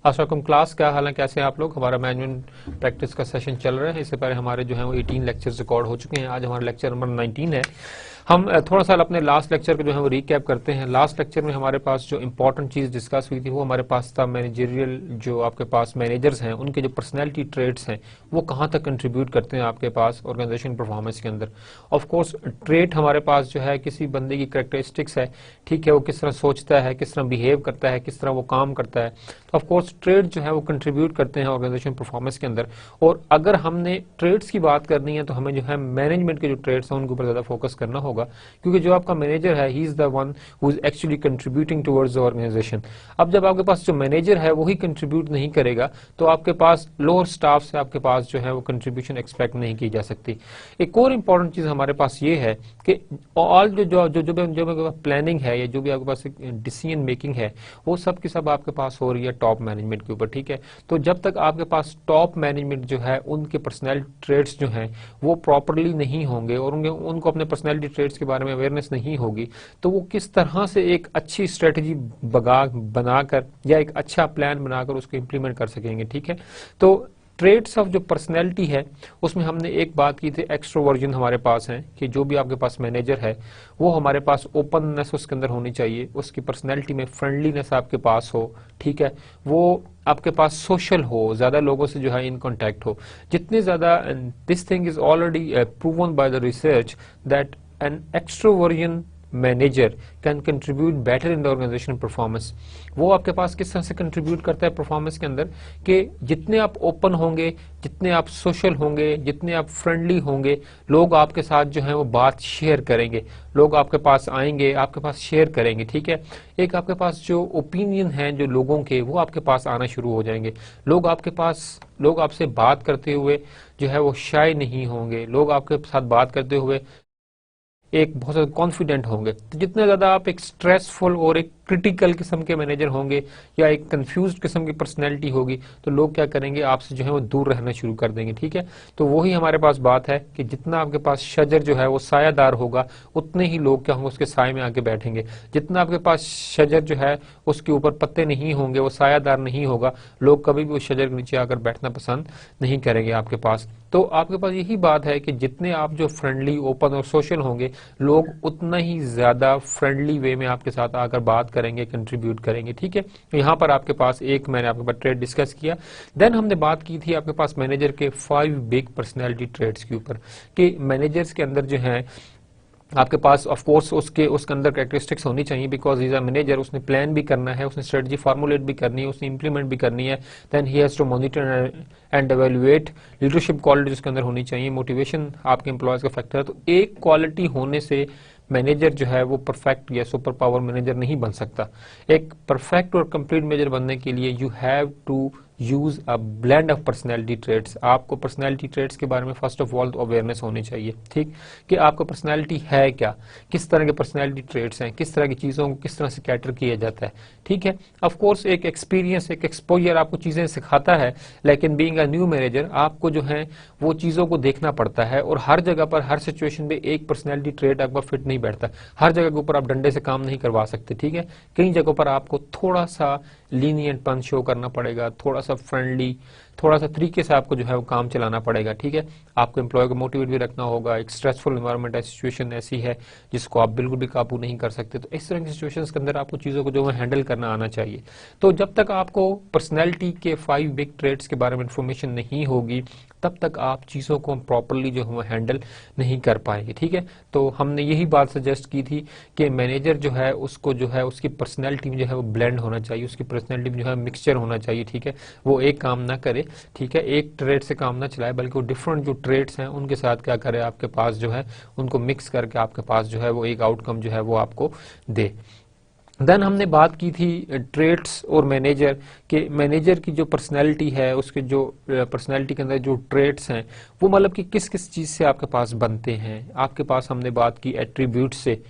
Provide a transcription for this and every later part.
अस्सलाम क्लास, क्या हाल है, कैसे हैं आप लोग। हमारा मैनेजमेंट प्रैक्टिस का सेशन चल रहा है। इससे पहले हमारे जो है वो 18 लेक्चर्स रिकॉर्ड हो चुके हैं। आज हमारा लेक्चर नंबर 19 है। हम थोड़ा सा अपने लास्ट लेक्चर को जो है वो रिकैप करते हैं। लास्ट लेक्चर में हमारे पास जो इंपॉर्टेंट चीज डिस्कस हुई थी वो हमारे पास था मैनेजरियल, जो आपके पास मैनेजर्स हैं उनके जो पर्सनैलिटी ट्रेट्स हैं वो कहाँ तक कंट्रीब्यूट करते हैं आपके पास ऑर्गेनाइजेशन परफॉर्मेंस के अंदर। ऑफ कोर्स ट्रेट हमारे पास जो है किसी बंदे की कैरेक्टरिस्टिक्स है, ठीक है, वो किस तरह सोचता है, किस तरह बिहेव करता है, किस तरह वो काम करता है। तो ऑफ कोर्स ट्रेड जो है वो कंट्रीब्यूट करते हैं ऑर्गेनाइजेशन परफॉर्मेंस के अंदर। और अगर हमने ट्रेड्स की बात करनी है तो हमें जो है मैनेजमेंट के जो ट्रेड्स हैं उनके ऊपर ज्यादा फोकस करना होगा, क्योंकि जो आपका मैनेजर है he is the one who is actually contributing towards the organisation. अब जब आपके पास जो मैनेजर है वही कंट्रीब्यूट नहीं करेगा तो आपके पास लोअर स्टाफ से आपके पास जो है वो कंट्रीब्यूशन एक्सपेक्ट नहीं की जा सकती। एक और इंपॉर्टेंट चीज हमारे पास ये है कि ऑल जो प्लानिंग है या जो भी आपके पास डिसीजन मेकिंग है वो सब की सब आपके पास हो रही है टॉप मैनेजमेंट के ऊपर, ठीक है। तो जब तक आपके पास टॉप मैनेजमेंट जो है उनके पर्सनैलिटी ट्रेट्स जो हैं वो प्रॉपरली नहीं होंगे और उनको अपने पर्सनैलिटी ट्रेट्स के बारे में अवेयरनेस नहीं होगी तो वो किस तरह से एक अच्छी स्ट्रेटजी बनाकर या एक अच्छा प्लान बनाकर उसको इंप्लीमेंट कर सकेंगे, ठीक है। तो ट्रेट्स ऑफ जो पर्सनैलिटी है उसमें हमने एक बात की थी, एक्सट्रोवर्जन हमारे पास है कि जो भी आपके पास मैनेजर है वो हमारे पास ओपननेस उसके अंदर होनी चाहिए, उसकी पर्सनैलिटी में फ्रेंडलीनेस आपके पास हो, ठीक है, वो आपके पास सोशल हो, ज्यादा लोगों से जो है इन कांटेक्ट हो। जितने ज्यादा this thing is already proven by the research that an extroversion manager can contribute better in the organisation performance. वो आपके पास किस तरह से कंट्रीब्यूट करता है परफॉर्मेंस के अंदर कि जितने आप ओपन होंगे, जितने आप सोशल होंगे, जितने आप फ्रेंडली होंगे, लोग आपके साथ जो है वो बात शेयर करेंगे, लोग आपके पास आएंगे, आपके पास शेयर करेंगे, ठीक है। एक आपके पास जो ओपिनियन है जो लोगों के वो आपके पास आना शुरू हो जाएंगे। लोग आपसे बात करते हुए जो है वो शाय नहीं होंगे, लोग आपके साथ बात करते हुए एक बहुत ज्यादा कॉन्फिडेंट होंगे। तो जितने ज्यादा आप एक स्ट्रेसफुल और एक क्रिटिकल किस्म के मैनेजर होंगे या एक कंफ्यूज्ड किस्म की पर्सनैलिटी होगी तो लोग क्या करेंगे, आपसे जो है वो दूर रहना शुरू कर देंगे, ठीक है। तो वही हमारे पास बात है कि जितना आपके पास शजर जो है वो सायादार होगा उतने ही लोग क्या होंगे उसके साय में आके बैठेंगे। जितना आपके पास शजर जो है उसके ऊपर पत्ते नहीं होंगे, वो सायादार नहीं होगा, लोग कभी भी उस शजर के नीचे आकर बैठना पसंद नहीं करेंगे आपके पास। तो आपके पास यही बात है कि जितने आप जो फ्रेंडली, ओपन और सोशल होंगे लोग उतना ही ज्यादा फ्रेंडली वे में आपके साथ आकर बात करेंगे, कंट्रीब्यूट करेंगे, ठीक है। तो यहाँ पर आपके पास मैंने आपके पास ट्रेड डिस्कस किया। देन हमने बात की थी आपके पास मैनेजर के 5 बिग पर्सनैलिटी ट्रेड्स के ऊपर कि मैनेजर्स के अंदर जो है आपके पास ऑफ कोर्स उसके अंदर कैरेक्टरिस्टिक्स होनी चाहिए, बिकॉज इज अ मैनेजर, उसने प्लान भी करना है, उसने स्ट्रेटजी फार्मुलेट भी करनी है, उसने इंप्लीमेंट भी करनी है। Then he has to monitor and evaluate. Leadership quality उसके अंदर होनी चाहिए, मोटिवेशन आपके एम्प्लॉयज का फैक्टर है। तो एक क्वालिटी होने से मैनेजर जो है वो परफेक्ट या सुपर पावर मैनेजर नहीं बन सकता। एक परफेक्ट और कंप्लीट मैनेजर बनने के लिए you have to use a blend of personality traits. आपको पर्सनैलिटी ट्रेट्स के बारे में फर्स्ट ऑफ ऑल अवेयरनेस होनी चाहिए, ठीक, कि आपका पर्सनैलिटी है क्या, किस तरह के पर्सनैलिटी ट्रेट्स हैं, किस तरह की चीजों को किस तरह से कैटर किया जाता है, ठीक है। ऑफ कोर्स एक एक्सपीरियंस, एक एक्सपोजर आपको चीजें सिखाता है, लेकिन बीइंग अ न्यू मैनेजर आपको जो है वो चीजों को देखना पड़ता है और हर जगह पर हर सिचुएशन में एक पर्सनैलिटी ट्रेट आपका फिट नहीं बैठता। हर जगह के ऊपर आप डंडे से काम नहीं करवा सकते, ठीक है। कई जगहों पर आपको थोड़ा सा लीनियंट पन शो करना पड़ेगा, थोड़ा सा फ्रेंडली, थोड़ा सा तरीके से आपको जो है वो काम चलाना पड़ेगा, ठीक है। आपको एम्प्लॉय को मोटिवेट भी रखना होगा। एक स्ट्रेसफुल एनवायरनमेंट है, सिचुएशन ऐसी है जिसको आप बिल्कुल भी काबू नहीं कर सकते, तो इस तरह की सिचुएशंस के अंदर आपको चीजों को जो है हैंडल करना आना चाहिए। तो जब तक आपको पर्सनैलिटी के 5 बिग ट्रेट्स के बारे में इंफॉर्मेशन नहीं होगी तब तक आप चीजों को प्रॉपरली जो है हैंडल नहीं कर पाएंगे, ठीक है। तो हमने यही बात सजेस्ट की थी कि मैनेजर जो है उसको जो है उसकी पर्सनैलिटी में जो है वो ब्लेंड होना चाहिए, उसकी पर्सनैलिटी में जो है मिक्सचर होना चाहिए, ठीक है। वो एक काम ना करे, ठीक है, एक ट्रेड से काम ना चलाए, बल्कि वो डिफरेंट जो ट्रेड्स हैं उनके साथ क्या करे, आपके पास जो है उनको मिक्स करके आपके पास जो है वो एक आउटकम जो है वो आपको दे। देन हमने बात की थी ट्रेट्स और मैनेजर के, मैनेजर की जो पर्सनैलिटी है उसके जो पर्सनैलिटी के अंदर जो ट्रेट्स हैं वो मतलब कि किस किस चीज से आपके पास बनते हैं। आपके पास हमने बात की एट्रीब्यूट से,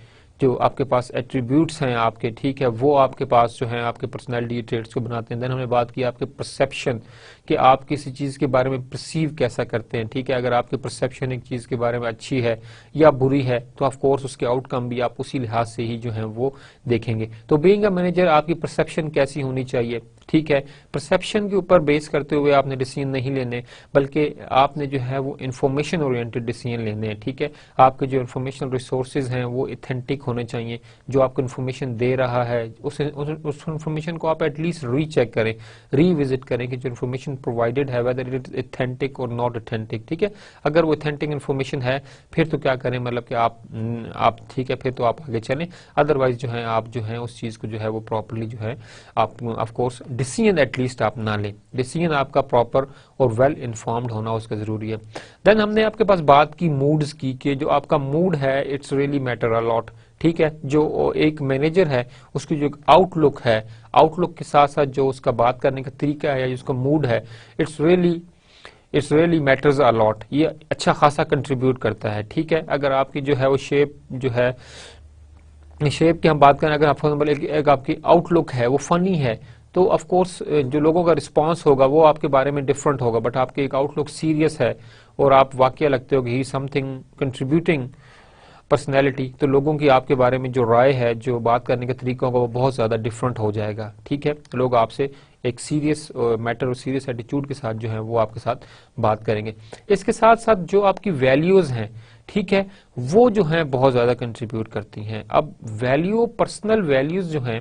जो आपके पास एट्रीब्यूट्स हैं आपके, ठीक है, वो आपके पास जो है आपके पर्सनैलिटी ट्रेट्स को बनाते हैं। देन हमने बात की आपके परसेप्शन, कि आप किसी चीज़ के बारे में परसीव कैसा करते हैं, ठीक है। अगर आपकी परसेप्शन एक चीज़ के बारे में अच्छी है या बुरी है तो ऑफ कोर्स उसके आउटकम भी आप उसी लिहाज से ही जो है वो देखेंगे। तो बीइंग अ मैनेजर आपकी परसेप्शन कैसी होनी चाहिए, ठीक है। परसेप्शन के ऊपर बेस करते हुए आपने डिसीजन नहीं लेने, बल्कि आपने जो है वो इंफॉर्मेशन ओरिएंटेड डिसीजन लेने हैं, ठीक है। आपके जो इंफॉर्मेशनल रिसोर्सेज हैं वो ऑथेंटिक होने चाहिए। जो आपको इन्फॉर्मेशन दे रहा है उस इन्फॉर्मेशन को आप एटलीस्ट रीचेक करें, रीविजिट करें कि जो इन्फॉर्मेशन प्रोवाइडेड है वेदर इट इज ऑथेंटिक और नॉट ऑथेंटिक, ठीक है। अगर वो ऑथेंटिक इन्फॉर्मेशन है फिर तो क्या करें, मतलब कि आप ठीक है, फिर तो आप आगे चलें। अदरवाइज जो है आप जो है उस चीज़ को जो है वो प्रॉपरली जो है आप ऑफ कोर्स डिसीजन एटलीस्ट आप ना लें। डिसीजन आपका प्रॉपर और वेल इन्फॉर्म्ड होना उसका जरूरी है। देन हमने आपके पास बात की मूड्स की, कि जो आपका मूड है it's really matter a lot, ठीक है। जो एक मैनेजर है उसकी जो आउटलुक है, आउटलुक के साथ साथ जो उसका बात करने का तरीका है या उसका मूड है, it's really matters a lot. ये अच्छा खासा कंट्रीब्यूट करता है, ठीक है। अगर आपकी जो है वो शेप जो है, शेप की हम बात करें, अगर फॉर एग्जाम्पल एक आपकी आउटलुक है वो फनी है तो ऑफ कोर्स जो लोगों का रिस्पांस होगा वो आपके बारे में डिफरेंट होगा। बट आपकी एक आउटलुक सीरियस है और आप वाकई लगते हो कि ही समथिंग कंट्रीब्यूटिंग पर्सनैलिटी, तो लोगों की आपके बारे में जो राय है, जो बात करने का तरीका होगा वो बहुत ज़्यादा डिफरेंट हो जाएगा, ठीक है। लोग आपसे एक सीरियस मैटर और सीरियस एटीट्यूड के साथ जो है वो आपके साथ बात करेंगे। इसके साथ साथ जो आपकी वैल्यूज़ हैं, ठीक है, वो जो हैं बहुत ज़्यादा कंट्रीब्यूट करती हैं। अब वैल्यू, पर्सनल वैल्यूज़ जो हैं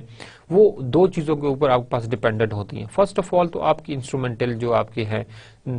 वो दो चीज़ों के ऊपर आपके पास डिपेंडेंट होती हैं। फर्स्ट ऑफ ऑल तो आपकी इंस्ट्रूमेंटल जो आपके है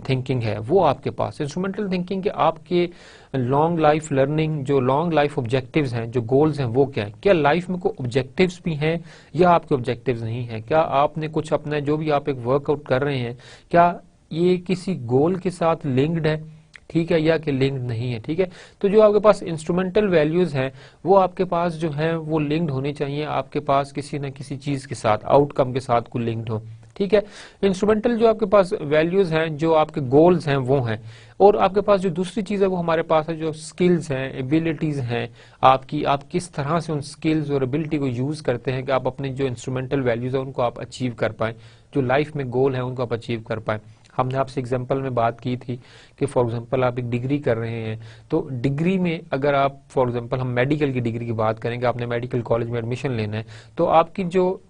थिंकिंग है वो आपके पास इंस्ट्रूमेंटल थिंकिंग के आपके लॉन्ग लाइफ लर्निंग, जो लॉन्ग लाइफ ऑब्जेक्टिव्स हैं, जो गोल्स हैं वो क्या है। क्या लाइफ में कोई ऑब्जेक्टिव्स भी हैं या आपके ऑब्जेक्टिव्स नहीं है। क्या आपने कुछ अपना जो भी आप एक वर्कआउट कर रहे हैं क्या ये किसी गोल के साथ लिंक्ड है, ठीक है, या कि लिंक्ड नहीं है, ठीक है। तो जो आपके पास इंस्ट्रूमेंटल वैल्यूज हैं वो आपके पास जो है वो लिंक्ड होनी चाहिए, आपके पास किसी न किसी चीज के साथ, आउटकम के साथ कोई लिंक्ड हो, ठीक है। इंस्ट्रूमेंटल जो आपके पास वैल्यूज हैं, जो आपके गोल्स हैं वो हैं। और आपके पास जो दूसरी चीज है वो हमारे पास है, जो स्किल्स हैं, एबिलिटीज हैं आपकी, आप किस तरह से उन स्किल्स और एबिलिटी को यूज करते हैं कि आप अपने जो इंस्ट्रूमेंटल वैल्यूज है उनको आप अचीव कर पाए, जो लाइफ में गोल है उनको आप अचीव कर पाए। हमने आपसे एग्जाम्पल में बात की थी कि फॉर एग्जाम्पल आप एक डिग्री कर रहे हैं, तो डिग्री में अगर आप फॉर एग्जाम्पल हम मेडिकल की डिग्री की बात करेंगे, आपने मेडिकल कॉलेज में एडमिशन लेना है, तो आपकी जो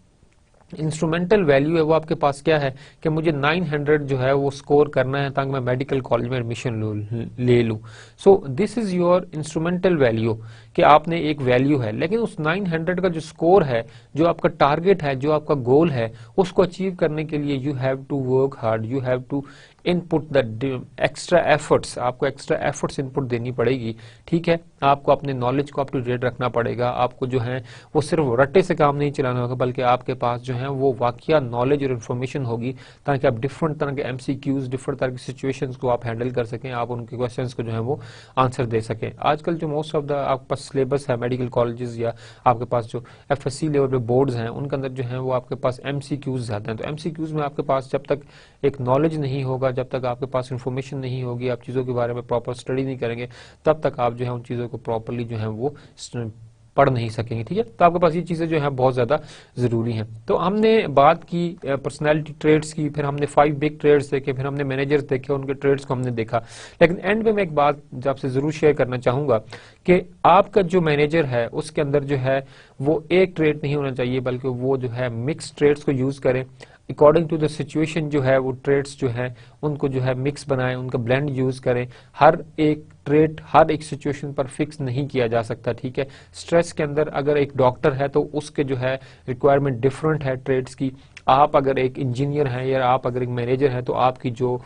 इंस्ट्रूमेंटल वैल्यू है वो आपके पास क्या है कि मुझे 900 जो है वो स्कोर करना है ताकि मैं मेडिकल कॉलेज में एडमिशन ले लूं। So this is your instrumental value, कि आपने एक वैल्यू है, लेकिन उस 900 का जो स्कोर है, जो आपका टारगेट है, जो आपका गोल है, उसको अचीव करने के लिए you have to work hard, you have to input the extra efforts, आपको एक्स्ट्रा एफर्ट्स इनपुट देनी पड़ेगी, ठीक है। आपको अपने नॉलेज को अप टू डेट रखना पड़ेगा, आपको जो है वो सिर्फ रट्टे से काम नहीं चलाना होगा, बल्कि आपके पास जो है वो वाकया नॉलेज और इन्फॉर्मेशन होगी ताकि आप डिफरेंट तरह के एमसीक्यूज, डिफरेंट तरह की सिचुएशंस को आप हैंडल कर सकें, आप उनके क्वेश्चंस को जो है वो आंसर दे सकें। आजकल जो मोस्ट ऑफ द आपके पास सिलेबस है मेडिकल कॉलेजेस या आपके पास जो एफएससी लेवल पे बोर्ड्स हैं उनके अंदर जो है वो आपके पास एमसीक्यूज ज्यादा हैं। तो एमसीक्यूज में आपके पास जब तक एक नॉलेज नहीं होगा, जब तक आपके पास इंफॉर्मेशन नहीं होगी, आप चीज़ों के बारे में प्रॉपर स्टडी नहीं करेंगे, तब तक आप जो है उन चीज़ों को प्रॉपरली जो है वो पढ़ नहीं सकेंगे, ठीक है। तो आपके पास ये चीज़ें जो है बहुत ज़्यादा ज़रूरी हैं। तो हमने बात की पर्सनैलिटी ट्रेड्स की, फिर हमने 5 बिग ट्रेड्स देखे, फिर हमने मैनेजर्स देखे, उनके ट्रेड्स को हमने देखा। लेकिन एंड में मैं एक बात आपसे ज़रूर शेयर करना चाहूँगा कि आपका जो मैनेजर है उसके अंदर जो है वो एक ट्रेड नहीं होना चाहिए, बल्कि वो जो है मिक्स ट्रेड्स को यूज़ करें, अकॉर्डिंग टू द सिचुएशन जो है वो ट्रेड्स जो है उनको जो है मिक्स बनाएं, उनका ब्लेंड यूज करें। हर एक ट्रेड हर एक सिचुएशन पर फिक्स नहीं किया जा सकता, ठीक है। स्ट्रेस के अंदर अगर एक डॉक्टर है तो उसके जो है रिक्वायरमेंट डिफरेंट है ट्रेड्स की। आप अगर एक इंजीनियर हैं या आप अगर एक मैनेजर हैं तो आपकी जो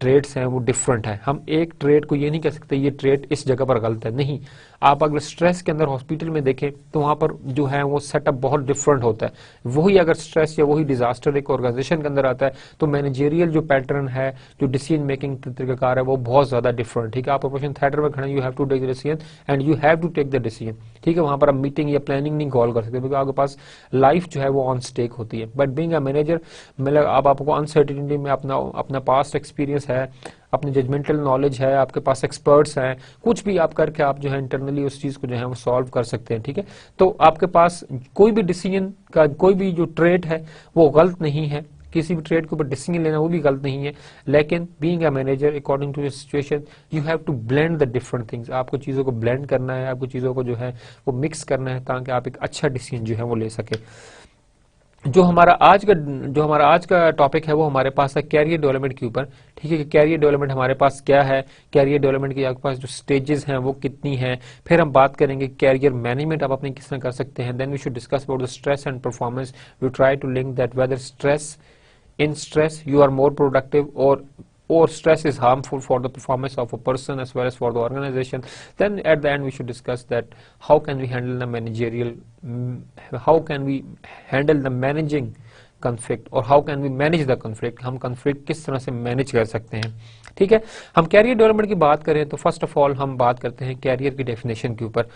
ट्रेड्स हैं वो डिफरेंट है। हम एक ट्रेड को ये नहीं कह सकते ये ट्रेड इस जगह पर गलत है, नहीं। आप अगर स्ट्रेस के अंदर हॉस्पिटल में देखें तो वहां पर जो है वो सेटअप बहुत डिफरेंट होता है। वही अगर स्ट्रेस या वही डिजास्टर एक ऑर्गेनाइजेशन के अंदर आता है तो मैनेजेरियल जो पैटर्न है, जो डिसीजन मेकिंग तरीकाकार है वो बहुत ज्यादा डिफरेंट, ठीक है। आप ऑपरेशन थिएटर में खड़े, you have to take the decision and you have to take the decision, ठीक है। वहां पर आप मीटिंग या प्लानिंग नहीं कॉल कर सकते क्योंकि आपके पास लाइफ जो है वो ऑन स्टेक होती है। बट बीइंग अ मैनेजर मतलब आपको अनसर्टिनिटी में अपना पास्ट एक्सपीरियंस है, अपनी जजमेंटल नॉलेज है, आपके पास एक्सपर्ट्स हैं, कुछ भी आप करके आप जो है इंटरनली उस चीज को जो है वो सॉल्व कर सकते हैं। ठीक है, तो आपके पास कोई भी डिसीजन का कोई भी जो ट्रेड है वो गलत नहीं है, किसी भी ट्रेड के ऊपर डिसीजन लेना वो भी गलत नहीं है, लेकिन being a manager according to the situation you have to blend the different things. आपको चीज़ों को ब्लेंड करना है, आपको चीज़ों को जो है वो मिक्स करना है ताकि आप एक अच्छा डिसीजन जो है वो ले सके। जो हमारा आज का टॉपिक है वो हमारे पास है कैरियर डेवलपमेंट के ऊपर। ठीक है कि कैरियर डेवलपमेंट हमारे पास क्या है, कैरियर डेवलपमेंट की आपके पास जो स्टेजेस हैं वो कितनी हैं, फिर हम बात करेंगे कैरियर मैनेजमेंट आप अपने किस तरह कर सकते हैं। Then we should discuss about the stress and performance. We try to link that whether in stress you are more productive or stress is harmful for the performance of a person as well as for the organization. Then at the end we should discuss that how can we handle the managerial how can we handle the managing conflict और how can we manage the conflict, हम conflict किस तरह से manage कर सकते हैं। ठीक है, हम कैरियर डेवलपमेंट की बात करें तो फर्स्ट ऑफ ऑल हम बात करते हैं कैरियर की डेफिनेशन के ऊपर।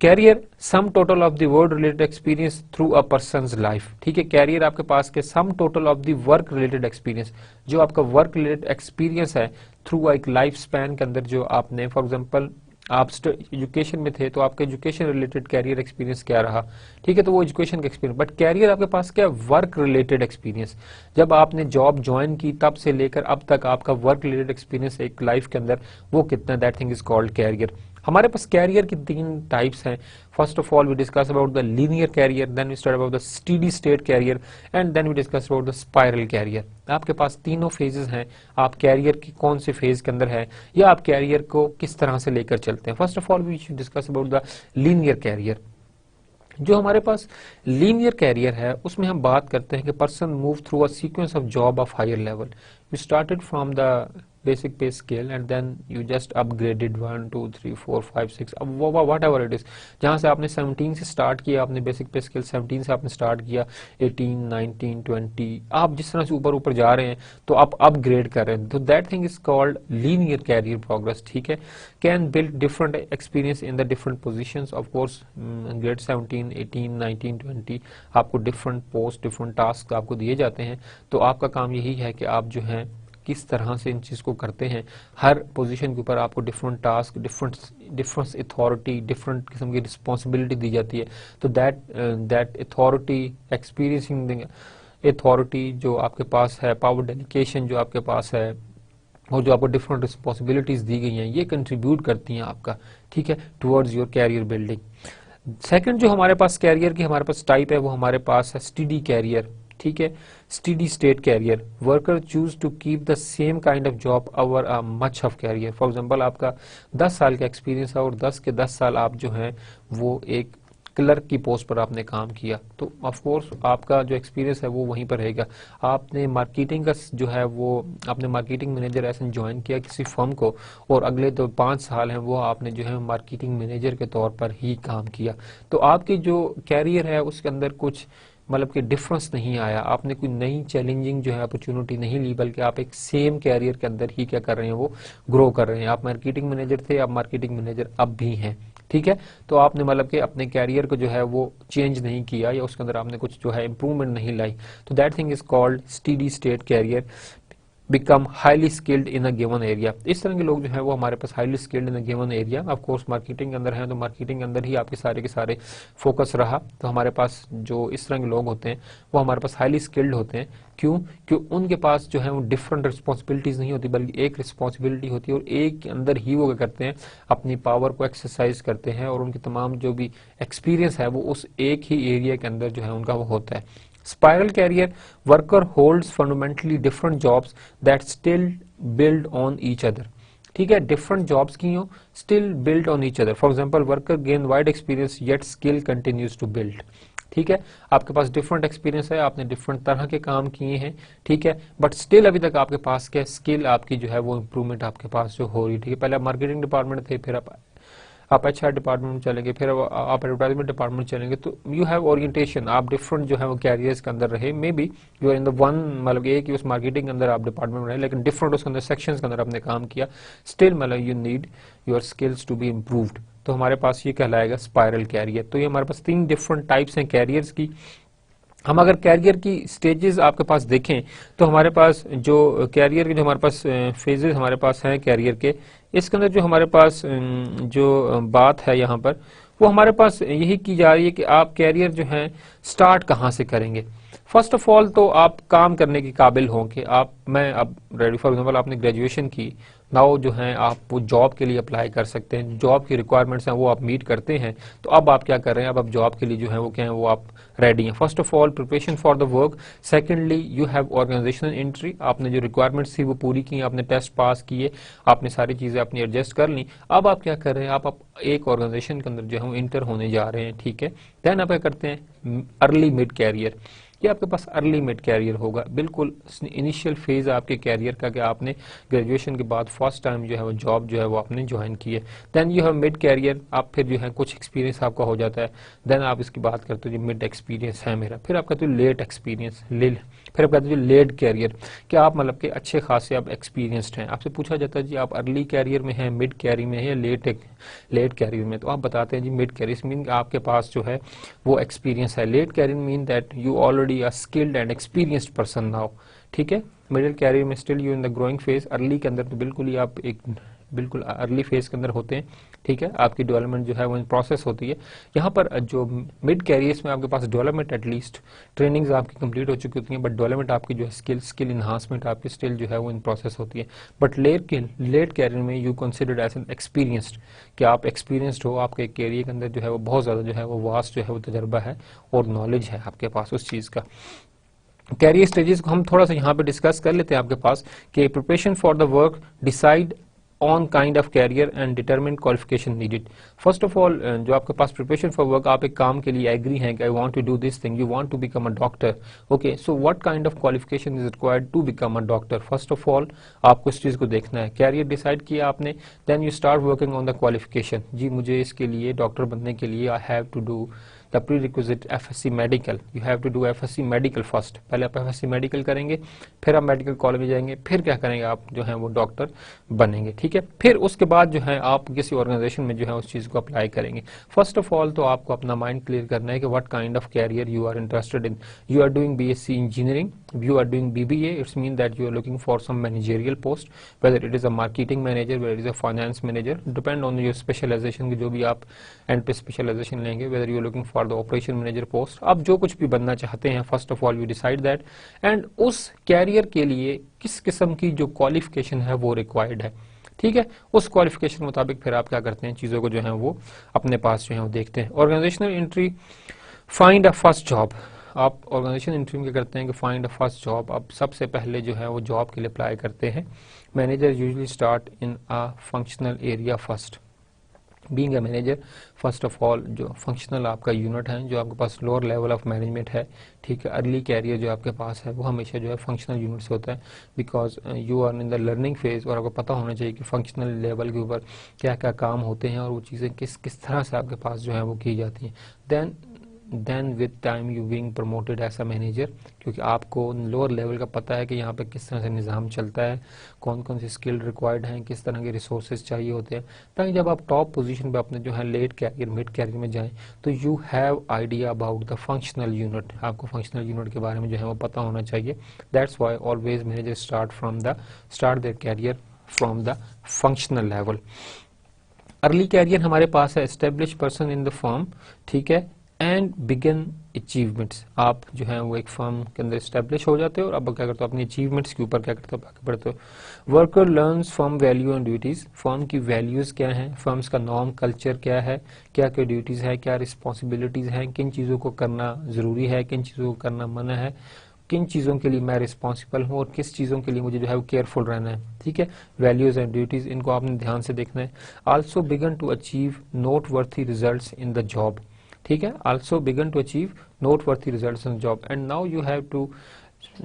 Career sum total of the work related experience through a person's life. ठीक है, कैरियर आपके पास के sum total of the work related experience, जो आपका वर्क रिलेटेड एक्सपीरियंस है थ्रू एक लाइफ स्पैन के अंदर जो आपने फॉर एग्जांपल आप एजुकेशन में थे तो आपका एजुकेशन रिलेटेड कैरियर एक्सपीरियंस क्या रहा। ठीक है, तो वो एजुकेशन का एक्सपीरियंस, बट कैरियर आपके पास क्या वर्क रिलेटेड एक्सपीरियंस, जब आपने जॉब ज्वाइन की तब से लेकर अब तक आपका वर्क रिलेटेड एक्सपीरियंस एक लाइफ के अंदर वो कितना, that thing is called career. हमारे पास कैरियर की 3 टाइप्स हैं। First of all we discuss about the linear career, then we study about the steady state career and then we discuss about the spiral career. आपके पास तीनों phases हैं, आप career की कौन से फेज के अंदर है या आप कैरियर को किस तरह से लेकर चलते हैं। First of all we should discuss about the linear career. जो हमारे पास लीनियर कैरियर है उसमें हम बात करते हैं कि person move through a sequence of job of higher level. You started from the basic pay scale and then you just upgraded 1 2 3 4 5 6 अब whatever it is, जहां से आपने 17 से स्टार्ट किया, आपने बेसिक पे स्केल 17 से आपने स्टार्ट किया, 18 19 20 आप जिस तरह से ऊपर ऊपर जा रहे हैं तो आप अपग्रेड कर रहे हैं, तो that thing is called linear career progress. ठीक है, can build different experience in the different positions. Of course grade 17 18 19 20 आपको डिफरेंट पोस्ट डिफरेंट टास्क आपको दिए जाते हैं, तो आपका काम यही है कि आप जो है किस तरह से इन चीज को करते हैं। हर पोजीशन के ऊपर आपको different task different authority different किस्म की रिस्पॉन्सिबिलिटी दी जाती है, तो दैट अथॉरिटी एक्सपीरियंसिंग अथॉरिटी जो आपके पास है, पावर डेलीगेशन जो आपके पास है और जो आपको डिफरेंट रिस्पॉन्सिबिलिटीज दी गई हैं, ये कंट्रीब्यूट करती हैं आपका, ठीक है, towards your career building. Second जो हमारे पास कैरियर की हमारे पास टाइप है वो हमारे पास है स्टडी कैरियर। ठीक है, study state career, worker choose to keep the same kind of job over a much of career. For example आपका 10 साल का एक्सपीरियंस है और 10 के 10 साल आप जो हैं वो एक क्लर्क की पोस्ट पर आपने काम किया, तो ऑफ कोर्स आपका जो एक्सपीरियंस है वो वहीं पर रहेगा। आपने मार्केटिंग का जो है वो आपने मार्केटिंग मैनेजर ऐसे ज्वाइन किया किसी फर्म को और अगले तो 5 साल हैं वो आपने जो है मार्केटिंग मैनेजर के तौर पर ही काम किया, तो आपकी जो कैरियर है उसके अंदर कुछ मतलब कि डिफरेंस नहीं आया, आपने कोई नई चैलेंजिंग जो है अपॉर्चुनिटी नहीं ली, बल्कि आप एक सेम कैरियर के अंदर ही क्या कर रहे हैं वो ग्रो कर रहे हैं। आप मार्केटिंग मैनेजर थे, आप मार्केटिंग मैनेजर अब भी हैं। ठीक है, तो आपने मतलब कि अपने कैरियर को जो है वो चेंज नहीं किया या उसके अंदर आपने कुछ जो है इंप्रूवमेंट नहीं लाई, तो that thing is called steady state career. Become highly skilled in a given area, इस तरह के लोग जो है वो हमारे पास highly skilled in a given area. Of course marketing के अंदर है तो मार्केटिंग के अंदर ही आपके सारे के सारे फोकस रहा, तो हमारे पास जो इस तरह के लोग होते हैं वो हमारे पास हाईली स्किल्ड होते हैं। क्यों? क्यों उनके पास जो है वो डिफरेंट रिस्पॉन्सिबिलिटीज नहीं होती, बल्कि एक रिस्पॉन्सिबिलिटी होती है और एक के अंदर ही वो क्या करते हैं अपनी पावर को एक्सरसाइज करते हैं और उनकी तमाम जो भी एक्सपीरियंस है वो उस एक ही एरिया के अंदर जो है उनका वो होता है। Spiral career, worker holds fundamentally different jobs that still build on each other. ठीक है, डिफरेंट जॉब्स की हो still build on each other. For example worker gain wide experience yet skill continues to build. ठीक है, आपके पास different experience है, आपने different तरह के काम किए हैं, ठीक है, बट स्टिल अभी तक आपके पास क्या स्किल आपकी जो है वो इंप्रूवमेंट आपके पास जो हो रही है। ठीक है, पहले आप मार्केटिंग डिपार्टमेंट थे, फिर आप HR डिपार्टमेंट में चलेंगे, फिर आप एडवर्टाइजमेंट डिपार्टमेंट में चलेंगे, तो यू हैव ओरिएंटेशन, आप डिफरेंट जो है वो कैरियर्स के अंदर रहे। Maybe you are in the one, मतलब एक ही उस मार्केटिंग के अंदर आप डिपार्टमेंट में रहे, लेकिन डिफरेंट उसके अंदर सेक्शंस के अंदर आपने काम किया, स्टिल मतलब you need your skills to be improved, तो हमारे पास ये कहलाएगा स्पाइरल कैरियर। तो ये हमारे पास 3 डिफरेंट टाइप्स हैं कैरियर्स की। हम अगर कैरियर की स्टेजेस आपके पास देखें तो हमारे पास जो कैरियर के जो हमारे पास फेजेस हमारे पास हैं कैरियर के, इसके अंदर जो हमारे पास जो बात है यहाँ पर वो हमारे पास यही की जा रही है कि आप कैरियर जो है स्टार्ट कहाँ से करेंगे। फर्स्ट ऑफ ऑल तो आप काम करने के काबिल हों कि मैं अब रेडी फॉर एग्जाम्पल आपने ग्रेजुएशन की, नाउ जो है आप वो जॉब के लिए अप्लाई कर सकते हैं, जॉब की रिक्वायरमेंट्स हैं वो आप मीट करते हैं, तो अब आप क्या कर रहे हैं, अब आप जॉब के लिए जो है वो क्या है वो आप रेडी हैं। First of all preparation for the work, secondly you have organisational entry, आपने जो रिक्वायरमेंट्स थी वो पूरी की, आपने टेस्ट पास किए, आपने सारी चीजें अपनी एडजस्ट कर ली, अब आप क्या कर रहे हैं, आप एक ऑर्गेनाइजेशन के अंदर जो है वो इंटर होने जा रहे हैं, ठीक है। देन आप क्या करते हैं अर्ली मिड कैरियर, ये आपके पास अर्ली मिड कैरियर होगा, बिल्कुल इनिशियल फेज आपके कैरियर का कि आपने ग्रेजुएशन के बाद फर्स्ट टाइम जो है वो जॉब जो है वो आपने ज्वाइन की है। Then you have mid career, आप फिर जो है कुछ एक्सपीरियंस आपका हो जाता है, देन आप इसकी बात करते हो जो मिड एक्सपीरियंस है मेरा, फिर आप कहते हो लेट एक्सपीरियंस, फिर आप कहते हो लेट कैरियर, कि आप मतलब कि अच्छे खासे आप एक्सपीरियंसड हैं। आपसे पूछा जाता है जी आप अर्ली कैरियर में हैं, मिड कैरियर में है या लेट कैरियर में, तो आप बताते हैं जी मिड कैरियर मीन आपके पास जो है वो एक्सपीरियंस है। Late career mean that you already a skilled and experienced person now, ठीक है। मिडिल कैरियर में still you in the growing phase, early के अंदर तो बिल्कुल ही आप एक बिल्कुल अर्ली फेज के अंदर होते हैं, ठीक है। आपकी डेवलपमेंट जो है वो इन प्रोसेस होती है। यहाँ पर जो मिड कैरियर्स में आपके पास डेवलपमेंट एटलीस्ट ट्रेनिंग्स आपकी कंप्लीट हो चुकी होती हैं, बट डेवलपमेंट आपकी जो है स्किल इन्हांसमेंट आपकी स्टिल जो है वो इन प्रोसेस होती है। बट लेट कैरियर में you considered as an experienced, कि आप एक्सपीरियंस्ड हो, आपके कैरियर के अंदर जो है वो बहुत ज़्यादा जो है वो वास्ट जो है वो तजर्बा है और नॉलेज है आपके पास उस चीज़ का। कैरियर स्टेजेस को हम थोड़ा सा यहाँ पे डिस्कस कर लेते हैं आपके पास, कि preparation for the work, decide on kind of career and determine qualification needed. First of all जो आपके पास प्रिपरेशन फॉर वर्क, आप एक काम के लिए एग्री हैं कि I want to do this thing, you want to become a doctor, okay, so what kind of qualification is required to become a doctor. First of all आपको इस चीज को देखना है, कैरियर डिसाइड किया आपने, then you start working on the qualification, जी मुझे इसके लिए डॉक्टर बनने के लिए I have to do the prerequisite FSC medical, you have to do FSC medical first, पहले आप FSC मेडिकल करेंगे, फिर आप मेडिकल कॉलेज में जाएंगे, फिर क्या करेंगे आप जो है वो डॉक्टर बनेंगे, ठीक है। फिर उसके बाद जो है आप किसी ऑर्गेनाइजेशन में जो है उस चीज को अप्लाई करेंगे। फर्स्ट ऑफ ऑल तो आपको अपना माइंड क्लियर करना है कि what kind of career you are interested in. You are doing BSc engineering, you are doing BBA, it's mean that you are looking for some managerial post, whether it is a marketing manager, whether it is a finance manager, depend on your specialization की जो भी आप and पे specialisation लेंगे, whether you are looking for the operation manager post, आप जो कुछ भी बनना चाहते हैं, first of all you decide that, and उस कैरियर के लिए किस किस्म की जो क्वालिफिकेशन है वो रिक्वायर्ड है, ठीक है। उस क्वालिफिकेशन के मुताबिक फिर आप क्या करते हैं, चीजों को जो है वो अपने पास जो है वो देखते हैं। Organisational entry, find a first job, आप ऑर्गेनाइजेशन इंटरव्यू में क्या करते हैं कि फाइंड अ फर्स्ट जॉब, आप सबसे पहले जो है वो जॉब के लिए अप्लाई करते हैं। Manager usually start in a functional area first, being a manager first of all जो फंक्शनल आपका यूनिट है, जो आपके पास लोअर लेवल ऑफ मैनेजमेंट है, ठीक है। अर्ली कैरियर जो आपके पास है वो हमेशा जो है फंक्शनल यूनिट से होता है, because you are in the learning phase, और आपको पता होना चाहिए कि फंक्शनल लेवल के ऊपर क्या क्या काम होते हैं और वो चीज़ें किस किस तरह से आपके पास जो है वो की जाती हैं। Then with time you being promoted as a manager, क्योंकि आपको लोअर लेवल का पता है कि यहाँ पे किस तरह से निज़ाम चलता है, कौन कौन सी स्किल रिक्वायर्ड हैं, किस तरह के रिसोर्सेज चाहिए होते हैं, ताकि जब आप टॉप पोजीशन पे अपने जो है लेट कैरियर मिड कैरियर में जाएं तो you have idea about the functional unit, आपको फंक्शनल यूनिट के बारे में जो है वो पता होना चाहिए। That's why always manager start their career from the functional level. Early career हमारे पास है establish person in the firm, ठीक है, एंड बिगिन अचीवमेंट्स, आप जो है वो एक फर्म के अंदर स्टैब्लिश हो जाते हो और अब क्या करते हो अपनी अचीवमेंट्स के ऊपर क्या करते हो आगे बढ़ते हो। Worker learns firm value and duties, firm की वैल्यूज क्या हैं, फर्म्स का नॉर्म कल्चर क्या है, क्या क्या ड्यूटीज है, क्या रिस्पॉन्सिबिलिटीज हैं, किन चीज़ों को करना जरूरी है, किन चीज़ों को करना मना है, किन चीज़ों के लिए मैं रिस्पॉन्सिबल हूँ और किस चीज़ों के लिए मुझे जो है वो केयरफुल रहना है, ठीक है। वैल्यूज एंड ड्यूटीज इनको आपने ध्यान से देखना है। Also begin to achieve noteworthy result in the job, ठीक है, also begin to achieve noteworthy results in job and now you have to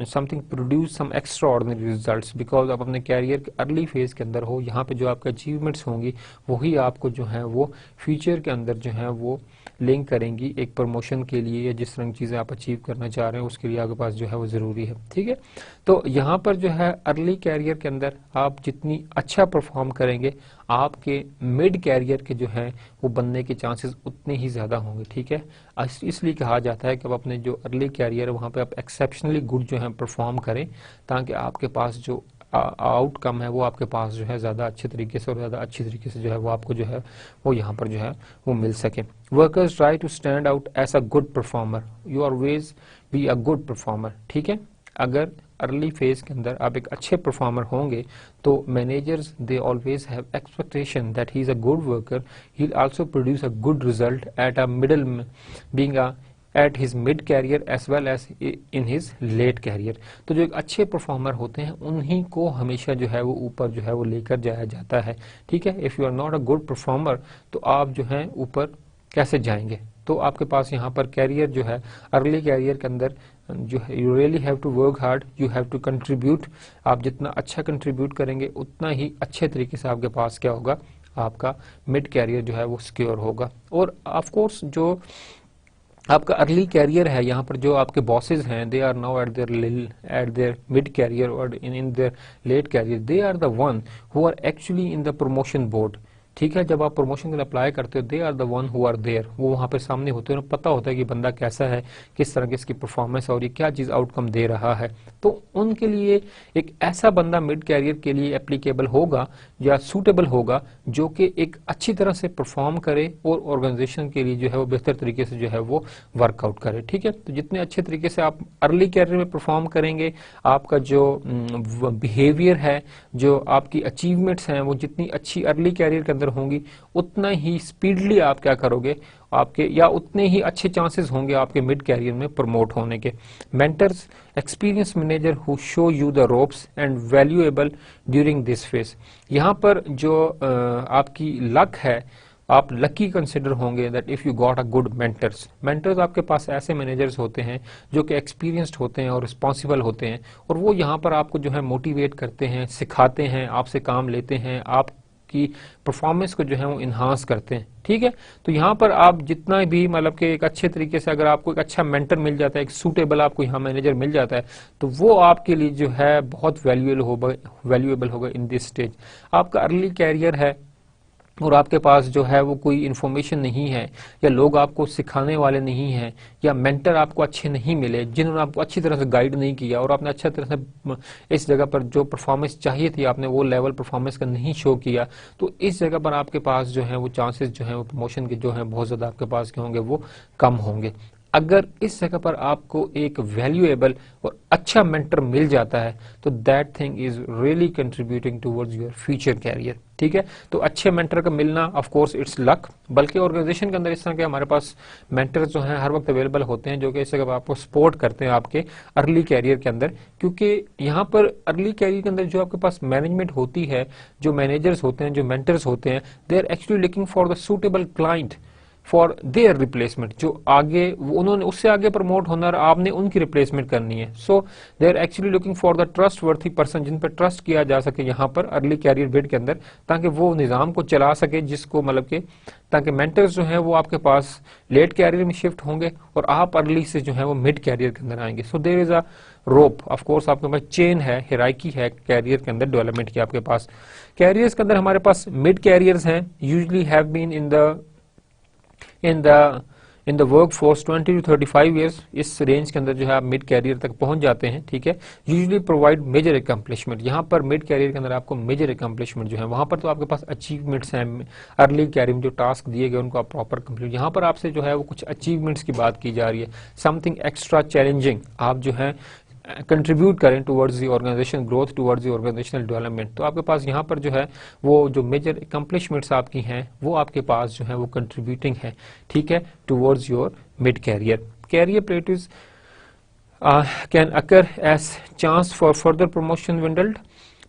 something produce some extraordinary results because आप अपने कैरियर के अर्ली फेज के अंदर हो, यहाँ पे जो आपके अचीवमेंट्स होंगी वही आपको जो है वो फ्यूचर के अंदर जो है वो लिंक करेंगी एक प्रमोशन के लिए या जिस तरह की चीज़ें आप अचीव करना चाह रहे हैं उसके लिए आपके पास जो है वो ज़रूरी है। ठीक है, तो यहाँ पर जो है अर्ली कैरियर के अंदर आप जितनी अच्छा परफॉर्म करेंगे आपके मिड कैरियर के जो हैं वो बनने के चांसेस उतने ही ज़्यादा होंगे। ठीक है, इसलिए कहा जाता है कि आप अपने जो अर्ली कैरियर है वहाँ पे आप एक्सेप्शनली गुड जो है परफॉर्म करें ताकि आपके पास जो आउटकम है वो आपके पास जो है ज़्यादा अच्छे तरीके से और ज़्यादा अच्छी तरीके से जो है वो आपको जो है वो यहाँ पर जो है वो मिल सके। Workers try to stand out as a good performer, you always be a good performer. ठीक है, अगर अर्ली फेज के अंदर आप एक अच्छे परफॉर्मर होंगे तो managers they always have expectation that he is a good worker, he will also produce a good result at a middle being a at his mid career as well as in his late career. तो जो एक अच्छे performer होते हैं उन्हीं को हमेशा जो है वो ऊपर जो है वो लेकर जाया जाता है। ठीक है, if you are not a good performer तो आप जो है ऊपर कैसे जाएंगे। तो आपके पास यहाँ पर कैरियर जो है अर्ली कैरियर के अंदर जो है you really have to work hard, you have to contribute. आप जितना अच्छा कंट्रीब्यूट करेंगे उतना ही अच्छे तरीके से आपके पास क्या होगा, आपका मिड कैरियर जो है वो सिक्योर होगा। और ऑफ कोर्स जो आपका अर्ली कैरियर है यहाँ पर जो आपके बॉसेज हैं they are now at their mid career और in their late career, they are the one who are actually in the promotion board. ठीक है, जब आप प्रमोशन के लिए अप्लाई करते हो they are the one who are there, वो वहाँ पे सामने होते हैं, पता होता है कि बंदा कैसा है, किस तरह की इसकी परफॉर्मेंस और ये क्या चीज़ आउटकम दे रहा है। तो उनके लिए एक ऐसा बंदा मिड कैरियर के लिए एप्लीकेबल होगा या सूटेबल होगा जो कि एक अच्छी तरह से परफॉर्म करे और ऑर्गेनाइजेशन के लिए जो है वो बेहतर तरीके से जो है वो वर्कआउट करे। ठीक है, तो जितने अच्छे तरीके से आप अर्ली कैरियर में परफॉर्म करेंगे आपका जो बिहेवियर है, जो आपकी अचीवमेंट्स हैं वो जितनी अच्छी अर्ली कैरियर के अंदर होंगी उतना ही स्पीडली आप क्या करोगे आपके या उतने ही अच्छे चांसेस होंगे आपके मिड कैरियर में प्रमोट होने के। Mentors experience manager who show you the ropes and valuable during this phase. यहाँ पर जो आपकी लक है आप लकी कंसिडर होंगे that if you got a good mentors. Mentors आपके पास ऐसे मैनेजर्स होते हैं जो कि एक्सपीरियंस्ड होते हैं और रिस्पॉन्सिबल होते हैं और वो यहाँ पर आपको जो है मोटिवेट करते हैं, सिखाते हैं, आपसे काम लेते हैं, आपकी परफॉर्मेंस को जो है वो इन्हांस करते हैं। ठीक है, तो यहाँ पर आप जितना भी मतलब कि एक अच्छे तरीके से अगर आपको एक अच्छा मेंटर मिल जाता है, एक सूटेबल आपको यहाँ मैनेजर मिल जाता है तो वो आपके लिए जो है बहुत वैल्यूएबल होगा इन दिस स्टेज। आपका अर्ली कैरियर है और आपके पास जो है वो कोई इन्फॉर्मेशन नहीं है या लोग आपको सिखाने वाले नहीं हैं या मेंटर आपको अच्छे नहीं मिले जिन्होंने आपको अच्छी तरह से गाइड नहीं किया और आपने अच्छी तरह से इस जगह पर जो परफॉर्मेंस चाहिए थी आपने वो लेवल परफॉर्मेंस का नहीं शो किया, तो इस जगह पर आपके पास जो है वो चांसेस जो है वो प्रमोशन के जो है बहुत ज़्यादा आपके पास के होंगे वो कम होंगे। अगर इस जगह पर आपको एक वैल्यूएबल और अच्छा मेंटर मिल जाता है तो that thing is really contributing towards your future career. ठीक है, तो अच्छे मेंटर का मिलना ऑफ कोर्स इट्स लक, बल्कि ऑर्गेनाइजेशन के अंदर इस तरह के हमारे पास मेंटर्स जो हैं हर वक्त अवेलेबल होते हैं जो कि इस जगह आपको सपोर्ट करते हैं आपके अर्ली कैरियर के अंदर। क्योंकि यहाँ पर अर्ली कैरियर के अंदर जो आपके पास मैनेजमेंट होती है, जो मैनेजर्स होते हैं, जो मेंटर्स होते हैं, they are actually looking for the suitable client for their replacement. जो आगे उन्होंने उससे आगे प्रमोट होना और आपने उनकी रिप्लेसमेंट करनी है। So they are actually looking for the trustworthy person जिन पर ट्रस्ट किया जा सके यहाँ पर अर्ली कैरियर बिड के अंदर, ताकि वो निज़ाम को चला सके जिसको मतलब के ताकि मेंटर्स जो है वो आपके पास लेट कैरियर में शिफ्ट होंगे और आप अर्ली से जो है वो मिड कैरियर के अंदर आएंगे। So there is a rope, of course आपके पास चेन है, हिरार्की है कैरियर के अंदर डेवलपमेंट की। आपके पास कैरियर्स के अंदर हमारे पास मिड कैरियर्स हैं, usually have been in the workforce 20 to 35 years. इस रेंज के अंदर जो है आप मिड कैरियर तक पहुंच जाते हैं। ठीक है, यूजुअली प्रोवाइड मेजर अकम्पलिशमेंट। यहाँ पर मिड कैरियर के अंदर आपको मेजर अकम्पलिशमेंट जो है वहां पर तो आपके पास अचीवमेंट्स हैं, अर्ली कैरियर में जो टास्क दिए गए उनको आप प्रॉपर कंप्लीट, यहाँ पर आपसे जो है वो कुछ अचीवमेंट्स की बात की जा रही है, समथिंग एक्स्ट्रा चैलेंजिंग आप जो है कंट्रीब्यूट करें towards the organisation growth, towards the organisational development. तो आपके पास यहाँ पर जो है वो जो मेजर अकम्पलिशमेंट्स आपकी हैं वो आपके पास जो है वो कंट्रीब्यूटिंग है। ठीक है, towards your mid career. Career plateaus can occur as chance for further promotion dwindled,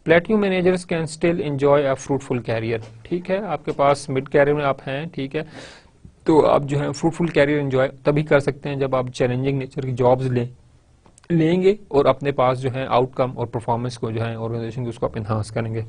plateau managers can still enjoy a fruitful career. ठीक है, आपके पास मिड कैरियर में आप हैं, ठीक है, तो आप जो है फ्रूटफुल कैरियर एंजॉय तभी कर सकते हैं जब आप चैलेंजिंग नेचर की जॉब्स लेंगे और अपने पास जो है आउटकम और परफॉर्मेंस को जो है ऑर्गेनाइजेशन की उसको आप इन्हांस करेंगे।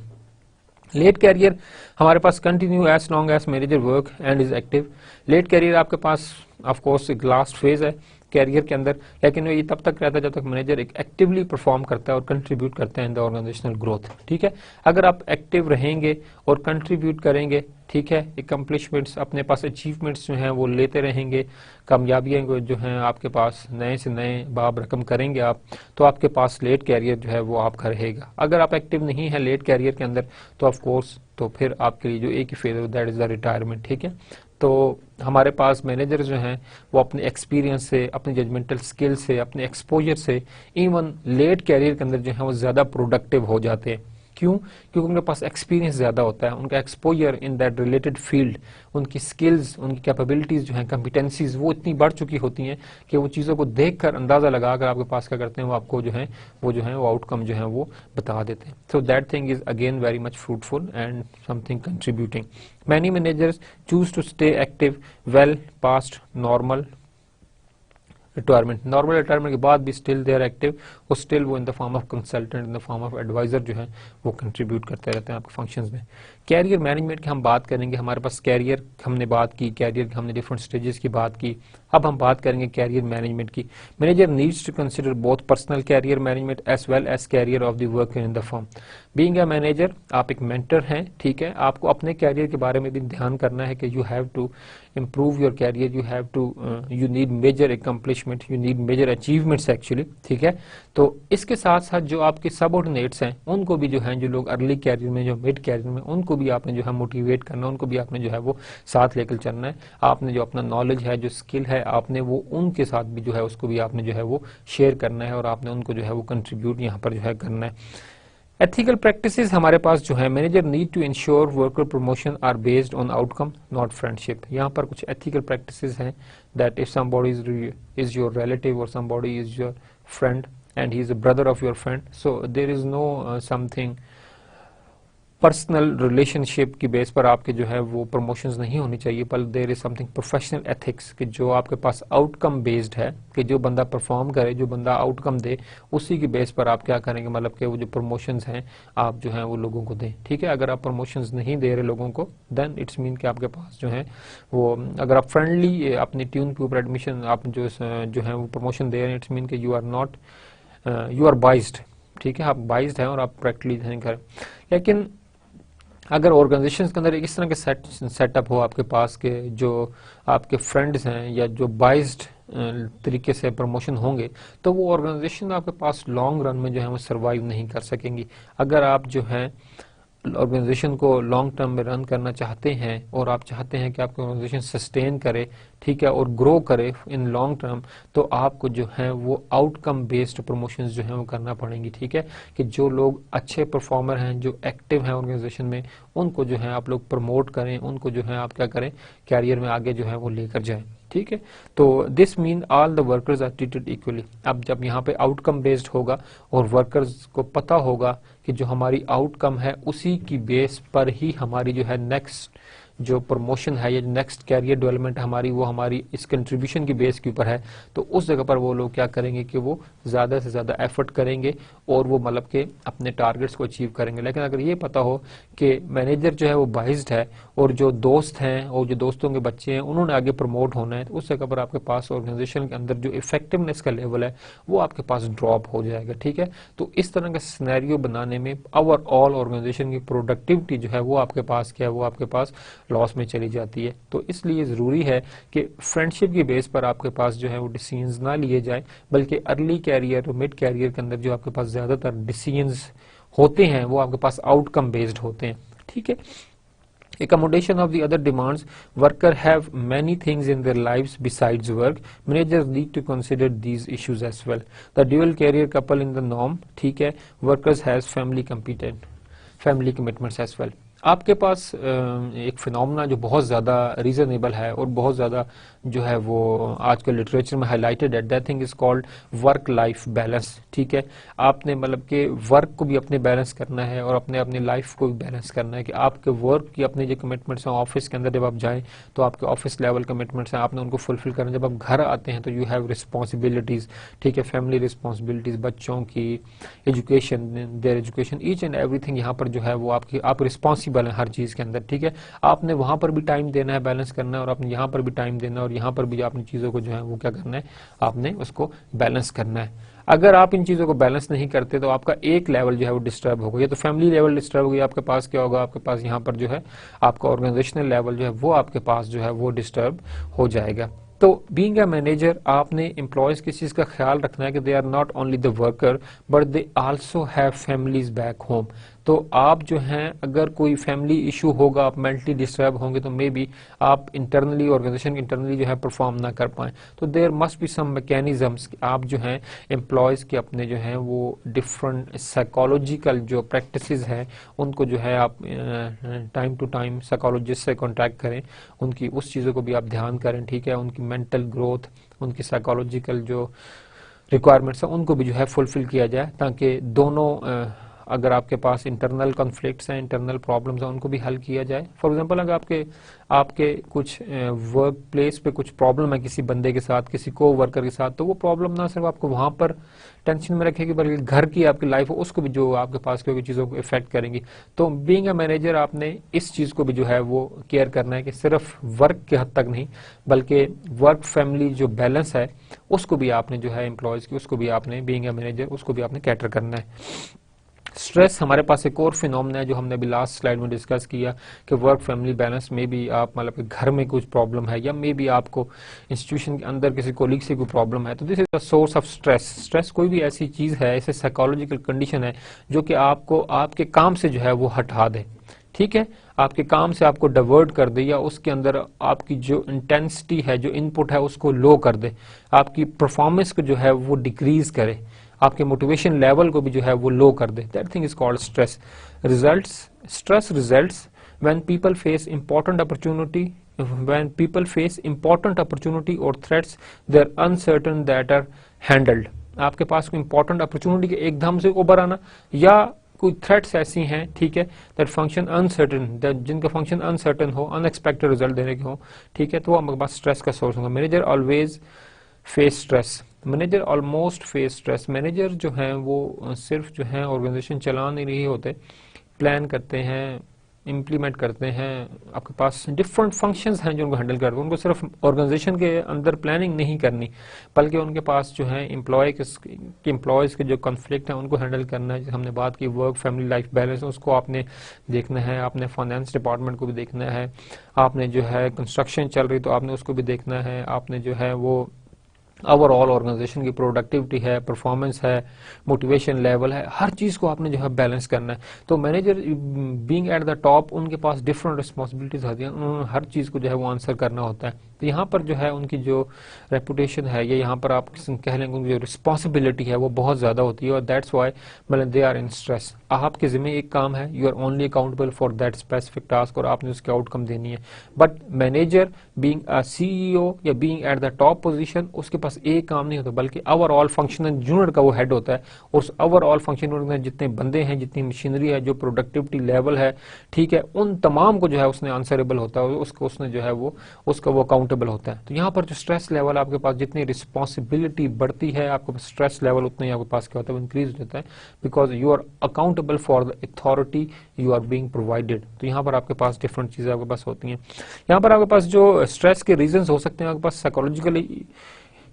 लेट कैरियर हमारे पास continue as long as manager work and is active. Late career आपके पास ऑफ कोर्स एक लास्ट फेज है कैरियर के अंदर, लेकिन ये तब तक रहता है जब तक मैनेजर एक एक्टिवली परफॉर्म करता है और कंट्रीब्यूट करता है इन द ऑर्गेनाइजेशनल ग्रोथ। ठीक है, अगर आप एक्टिव रहेंगे और कंट्रीब्यूट करेंगे, ठीक है, एकम्प्लिशमेंट्स अपने पास अचीवमेंट्स जो हैं वो लेते रहेंगे, कामयाबियाँ जो हैं आपके पास नए से नए बाब रकम करेंगे आप, तो आपके पास लेट कैरियर जो है वो आपका रहेगा। अगर आप एक्टिव नहीं है लेट कैरियर के अंदर तो ऑफ कोर्स तो फिर आपके लिए जो एक ही फेज है दैट इज द रिटायरमेंट। ठीक है, तो हमारे पास मैनेजर जो हैं वो अपने एक्सपीरियंस से, अपने जजमेंटल स्किल से, अपने एक्सपोजर से इवन लेट कैरियर के अंदर जो है वो ज़्यादा प्रोडक्टिव हो जाते हैं। क्यों? क्योंकि उनके पास एक्सपीरियंस ज़्यादा होता है, उनका exposure in that related field, उनकी स्किल्स, उनकी कैपेबिलिटीज़ जो हैं, कॉम्पिटेंसीज वो इतनी बढ़ चुकी होती हैं कि वो चीज़ों को देखकर अंदाज़ा लगाकर आपके पास क्या करते हैं, वो आपको जो है वो आउटकम जो है वो बता देते हैं। So that thing is again very much fruitful and something contributing. Many managers choose to stay active well past normal retirement. Normal retirement के बाद भी स्टिल दे आर एक्टिव और स्टिल वो in the form of consultant, in the form of advisor जो है वो contribute करते रहते हैं आपके फंक्शंस में। कैरियर मैनेजमेंट की हम बात करेंगे। हमारे पास कैरियर हमने बात की, कैरियर की हमने डिफरेंट स्टेजेस की बात की। अब हम बात करेंगे कैरियर मैनेजमेंट की। Manager needs to consider both personal career management as well as career of the worker in the firm. Being a manager आप एक मेंटर हैं, ठीक है, आपको अपने कैरियर के बारे में भी ध्यान करना है कि you have to improve your career, you have to you need major accomplishment, you need major achievements actually। ठीक है, तो इसके साथ साथ जो आपके सबऑर्डिनेट्स हैं उनको भी जो हैं, जो लोग अर्ली कैरियर में, जो मिड कैरियर में, उनको भी आपने जो है मोटिवेट करना, उनको भी आपने जो है वो साथ लेकर चलना है। आपने जो अपना नॉलेज है, जो स्किल है, आपने वो उनके साथ भी जो है उसको भी आपने जो है वो शेयर करना है और आपने उनको जो है वो कंट्रीब्यूट यहाँ पर जो है करना है। एथिकल प्रैक्टिसेस हमारे पास जो है, manager need to ensure worker promotion are based on outcome not friendship. यहाँ पर कुछ एथिकल प्रैक्टिसेस हैं that if somebody is your relative और somebody is your friend and he is a brother of your friend, so there is no something personal relationship की बेस पर आपके जो है वो प्रमोशंस नहीं होनी चाहिए, पर there is something professional ethics कि जो आपके पास आउटकम बेस्ड है, कि जो बंदा परफॉर्म करे, जो बंदा आउटकम दे, उसी की बेस पर आप क्या करेंगे, मतलब कि वो जो प्रमोशंस हैं आप जो है वो लोगों को दें। ठीक है, अगर आप प्रमोशंस नहीं दे रहे लोगों को देन इट्स मीन कि आपके पास जो है वो, अगर आप फ्रेंडली अपनी ट्यून के ऊपर एडमिशन आप जो है वो प्रमोशन दे रहे हैं, इट्स मीन कि you are not you are biased. ठीक है, आप बाइज्ड हैं और आप प्रैक्टिकली नहीं करें। लेकिन अगर ऑर्गेनाइजेशन के अंदर इस तरह के सेटअप हो आपके पास के जो आपके फ्रेंड्स हैं या जो बाइज्ड तरीके से प्रमोशन होंगे, तो वो ऑर्गेनाइजेशन आपके पास लॉन्ग रन में जो है वो सर्वाइव नहीं कर सकेंगी। अगर आप जो है ऑर्गेनाइजेशन को लॉन्ग टर्म में रन करना चाहते हैं और आप चाहते हैं कि आपकी ऑर्गेनाइजेशन सस्टेन करे, ठीक है, और ग्रो करे इन लॉन्ग टर्म, तो आपको जो है वो आउटकम बेस्ड प्रमोशंस जो है वो करना पड़ेंगी। ठीक है, कि जो लोग अच्छे परफॉर्मर हैं, जो एक्टिव हैं ऑर्गेनाइजेशन में, उनको जो है आप लोग प्रमोट करें, उनको जो है आप क्या करें, कैरियर में आगे जो है वो लेकर जाएं। ठीक है, तो this mean all the workers are treated equally. अब जब यहाँ पे आउटकम बेस्ड होगा और वर्कर्स को पता होगा कि जो हमारी आउटकम है उसी की बेस पर ही हमारी जो है नेक्स्ट जो प्रमोशन है या नेक्स्ट कैरियर डेवलपमेंट हमारी, वो हमारी इस कंट्रीब्यूशन की बेस के ऊपर है, तो उस जगह पर वो लोग क्या करेंगे कि वो ज़्यादा से ज़्यादा एफर्ट करेंगे और वो मतलब के अपने टारगेट्स को अचीव करेंगे। लेकिन अगर ये पता हो कि मैनेजर जो है वो बाइज्ड है और जो दोस्त हैं और जो दोस्तों के बच्चे हैं उन्होंने आगे प्रमोट होना है, तो उस जगह पर आपके पास ऑर्गेनाइजेशन के अंदर जो इफेक्टिवनेस का लेवल है वो आपके पास ड्रॉप हो जाएगा। ठीक है, तो इस तरह का सिनेरियो बनाने में ओवरऑल ऑर्गेनाइजेशन की प्रोडक्टिविटी जो है वो आपके पास क्या है, वो आपके पास लॉस में चली जाती है। तो इसलिए ज़रूरी है कि फ्रेंडशिप की बेस पर आपके पास जो है वो डिसीजंस ना लिए जाए, बल्कि अर्ली कैरियर और मिड कैरियर के अंदर जो आपके पास ज़्यादातर डिसीजंस होते हैं वो आपके पास आउटकम बेस्ड होते हैं। ठीक है, accommodation of the other demands, worker have many things in their lives besides work, managers need to consider these issues as well। the dual career couple in the norm, ठीक है, workers has family commitments as well। आपके पास एक phenomena जो बहुत ज़्यादा reasonable है और बहुत ज़्यादा जो है वो आजकल लिटरेचर में हाईलाइटेड है, that thing is called work life balance. ठीक है, आपने मतलब कि वर्क को भी अपने बैलेंस करना है और अपने अपनी लाइफ को भी बैलेंस करना है कि आपके वर्क की अपने जो कमिटमेंट्स हैं ऑफिस के अंदर जब आप जाएं तो आपके ऑफिस लेवल कमिटमेंट्स हैं, आपने उनको फुलफिल करना। जब आप घर आते हैं तो यू हैव रिस्पॉन्सिबिलिटीज़, ठीक है, फैमिली रिस्पॉन्सिबिलिटीज़, बच्चों की education, there education, each and everything यहाँ पर जो है वो आपकी आप रिस्पॉन्सिबल हैं हर चीज़ के अंदर। ठीक है, आपने वहाँ पर भी टाइम देना है, बैलेंस करना है, और आपने यहाँ पर भी टाइम देना है और यहाँ पर भी आपने चीज़ों को जो है वो क्या करना है, आपने उसको बैलेंस करना है। अगर आप इन चीज़ों को बैलेंस नहीं करते तो आपका एक लेवल जो है वो डिस्टर्ब होगा, या तो फैमिली लेवल डिस्टर्ब होगी, आपके पास क्या होगा, आपके पास यहाँ पर जो है आपका ऑर्गेनाइजेशनल लेवल जो है वो आपके पास जो है वो डिस्टर्ब हो जाएगा। तो बीइंग अ मैनेजर आपने एम्प्लॉयज की चीज़ का ख्याल रखना है कि they are not only the worker but they also have families back home. तो आप जो हैं अगर कोई फैमिली इशू होगा, आप मेंटली डिस्टर्ब होंगे तो मे बी आप इंटरनली ऑर्गेनाइजेशन इंटरनली जो है परफॉर्म ना कर पाएं। तो there must be some mechanisms, आप जो हैं एम्प्लॉयज़ के अपने जो हैं वो डिफरेंट साइकोलॉजिकल जो प्रैक्टिसेस हैं उनको जो है आप टाइम टू टाइम साइकोलॉजिस्ट से कॉन्टैक्ट करें, उनकी उस चीज़ों को भी आप ध्यान करें। ठीक है, उनकी मेंटल ग्रोथ, उनकी साइकोलॉजिकल जो रिक्वायरमेंट्स हैं उनको भी जो है फुलफिल किया जाए, ताकि दोनों अगर आपके पास इंटरनल कॉन्फ्लिक्ट्स हैं, इंटरनल प्रॉब्लम्स हैं, उनको भी हल किया जाए। फॉर एग्जांपल अगर आपके आपके कुछ वर्क प्लेस पे कुछ प्रॉब्लम है किसी बंदे के साथ, किसी को वर्कर के साथ, तो वो प्रॉब्लम ना सिर्फ आपको वहां पर टेंशन में रखेगी बल्कि घर की आपकी लाइफ हो उसको भी जो आपके पास की चीज़ों को इफेक्ट करेंगी। तो बीइंग अ मैनेजर आपने इस चीज़ को भी जो है वो केयर करना है कि सिर्फ वर्क के हद तक नहीं बल्कि वर्क फैमिली जो बैलेंस है उसको भी आपने जो है एम्प्लॉयज़ की उसको भी आपने बीइंग अ मैनेजर उसको भी आपने कैटर करना है। स्ट्रेस हमारे पास एक और फिनोमेना है जो हमने अभी लास्ट स्लाइड में डिस्कस किया कि वर्क फैमिली बैलेंस में भी आप मतलब कि घर में कुछ प्रॉब्लम है या मे बी आपको इंस्टीट्यूशन के अंदर किसी कोलीग से कोई प्रॉब्लम है, तो this is the source of stress. Stress कोई भी ऐसी चीज़ है, ऐसे साइकोलॉजिकल कंडीशन है जो कि आपको आपके काम से जो है वो हटा दे। ठीक है, आपके काम से आपको डाइवर्ट कर दे या उसके अंदर आपकी जो इंटेंसिटी है, जो इनपुट है उसको लो कर दे, आपकी परफॉर्मेंस को जो है वो डिक्रीज करे, आपके मोटिवेशन लेवल को भी जो है वो लो कर दे। That thing is called stress. Results, stress results when people face important opportunity, when people face important opportunity or threats they are uncertain that are handled। आपके पास कोई इंपॉर्टेंट अपॉर्चुनिटी के एकदम से उभर आना या कोई थ्रेट्स ऐसी हैं, ठीक है, दैट फंक्शन अनसर्टन, जिनका फंक्शन अनसर्टन हो, अनएक्सपेक्टेड रिजल्ट देने के हो, ठीक है, तो वो हमारे पास स्ट्रेस का सोर्स होगा। Manager always face stress, manager almost face stress. Manager जो हैं वो सिर्फ जो है ऑर्गेनाइजेशन चला नहीं रही होते, प्लान करते हैं, इम्प्लीमेंट करते हैं। आपके पास डिफरेंट फंक्शंस हैं जो उनको हैंडल करते हैं। उनको सिर्फ ऑर्गेनाइजेशन के अंदर प्लानिंग नहीं करनी बल्कि उनके पास जो है एम्प्लॉयज़ के जो कॉन्फ्लिक्ट हैं उनको हैंडल करना है। जैसे हमने बात की वर्क फैमिली लाइफ बैलेंस, उसको आपने देखना है, आपने फाइनेंस डिपार्टमेंट को भी देखना है, आपने जो है कंस्ट्रक्शन चल रही तो आपने उसको भी देखना है, आपने जो है वो ओवरऑल ऑर्गेनाइजेशन की प्रोडक्टिविटी है, परफॉर्मेंस है, मोटिवेशन लेवल है, हर चीज़ को आपने जो है बैलेंस करना है। तो manager being at the top उनके पास डिफरेंट रिस्पॉन्सिबिलिटीज होती हैं, उन्होंने हर चीज़ को जो है वो आंसर करना होता है। तो यहाँ पर जो है उनकी जो रेपुटेशन है या यहाँ पर आप कह लेंगे उनकी जो रिस्पॉन्सिबिलिटी है वो बहुत ज़्यादा होती है और दैट्स वाई मतलब दे आर इन स्ट्रेस। आपके ज़िम्मे एक काम है, you are only accountable for that specific task और आपने उसकी आउटकम देनी है। But manager being a CEO या being at the top position उसके पास एक काम नहीं होता बल्कि ओवरऑल फंक्शनल यूनिट का वो हेड होता है और उस ओवरऑल फंक्शनल यूनिट में जितने बंदे हैं, जितनी मशीनरी है, जो प्रोडक्टिविटी लेवल है, ठीक है, उन तमाम को जो है उसने आंसरेबल होता है, उसको उसने जो है वो उसका वो अकाउंटेबल होता है। तो यहाँ पर जो स्ट्रेस लेवल आपके पास जितनी रिस्पॉन्सिबिलिटी बढ़ती है आपके पास स्ट्रेस लेवल उतना ही आपके पास क्या होता है, इंक्रीज हो जाता है, because you are accountable for the authority you are being provided. तो यहाँ पर आपके पास डिफरेंट चीजें आपके पास होती हैं। यहाँ पर आपके पास जो स्ट्रेस के रीजन हो सकते हैं, आपके पास साइकोलॉजिकल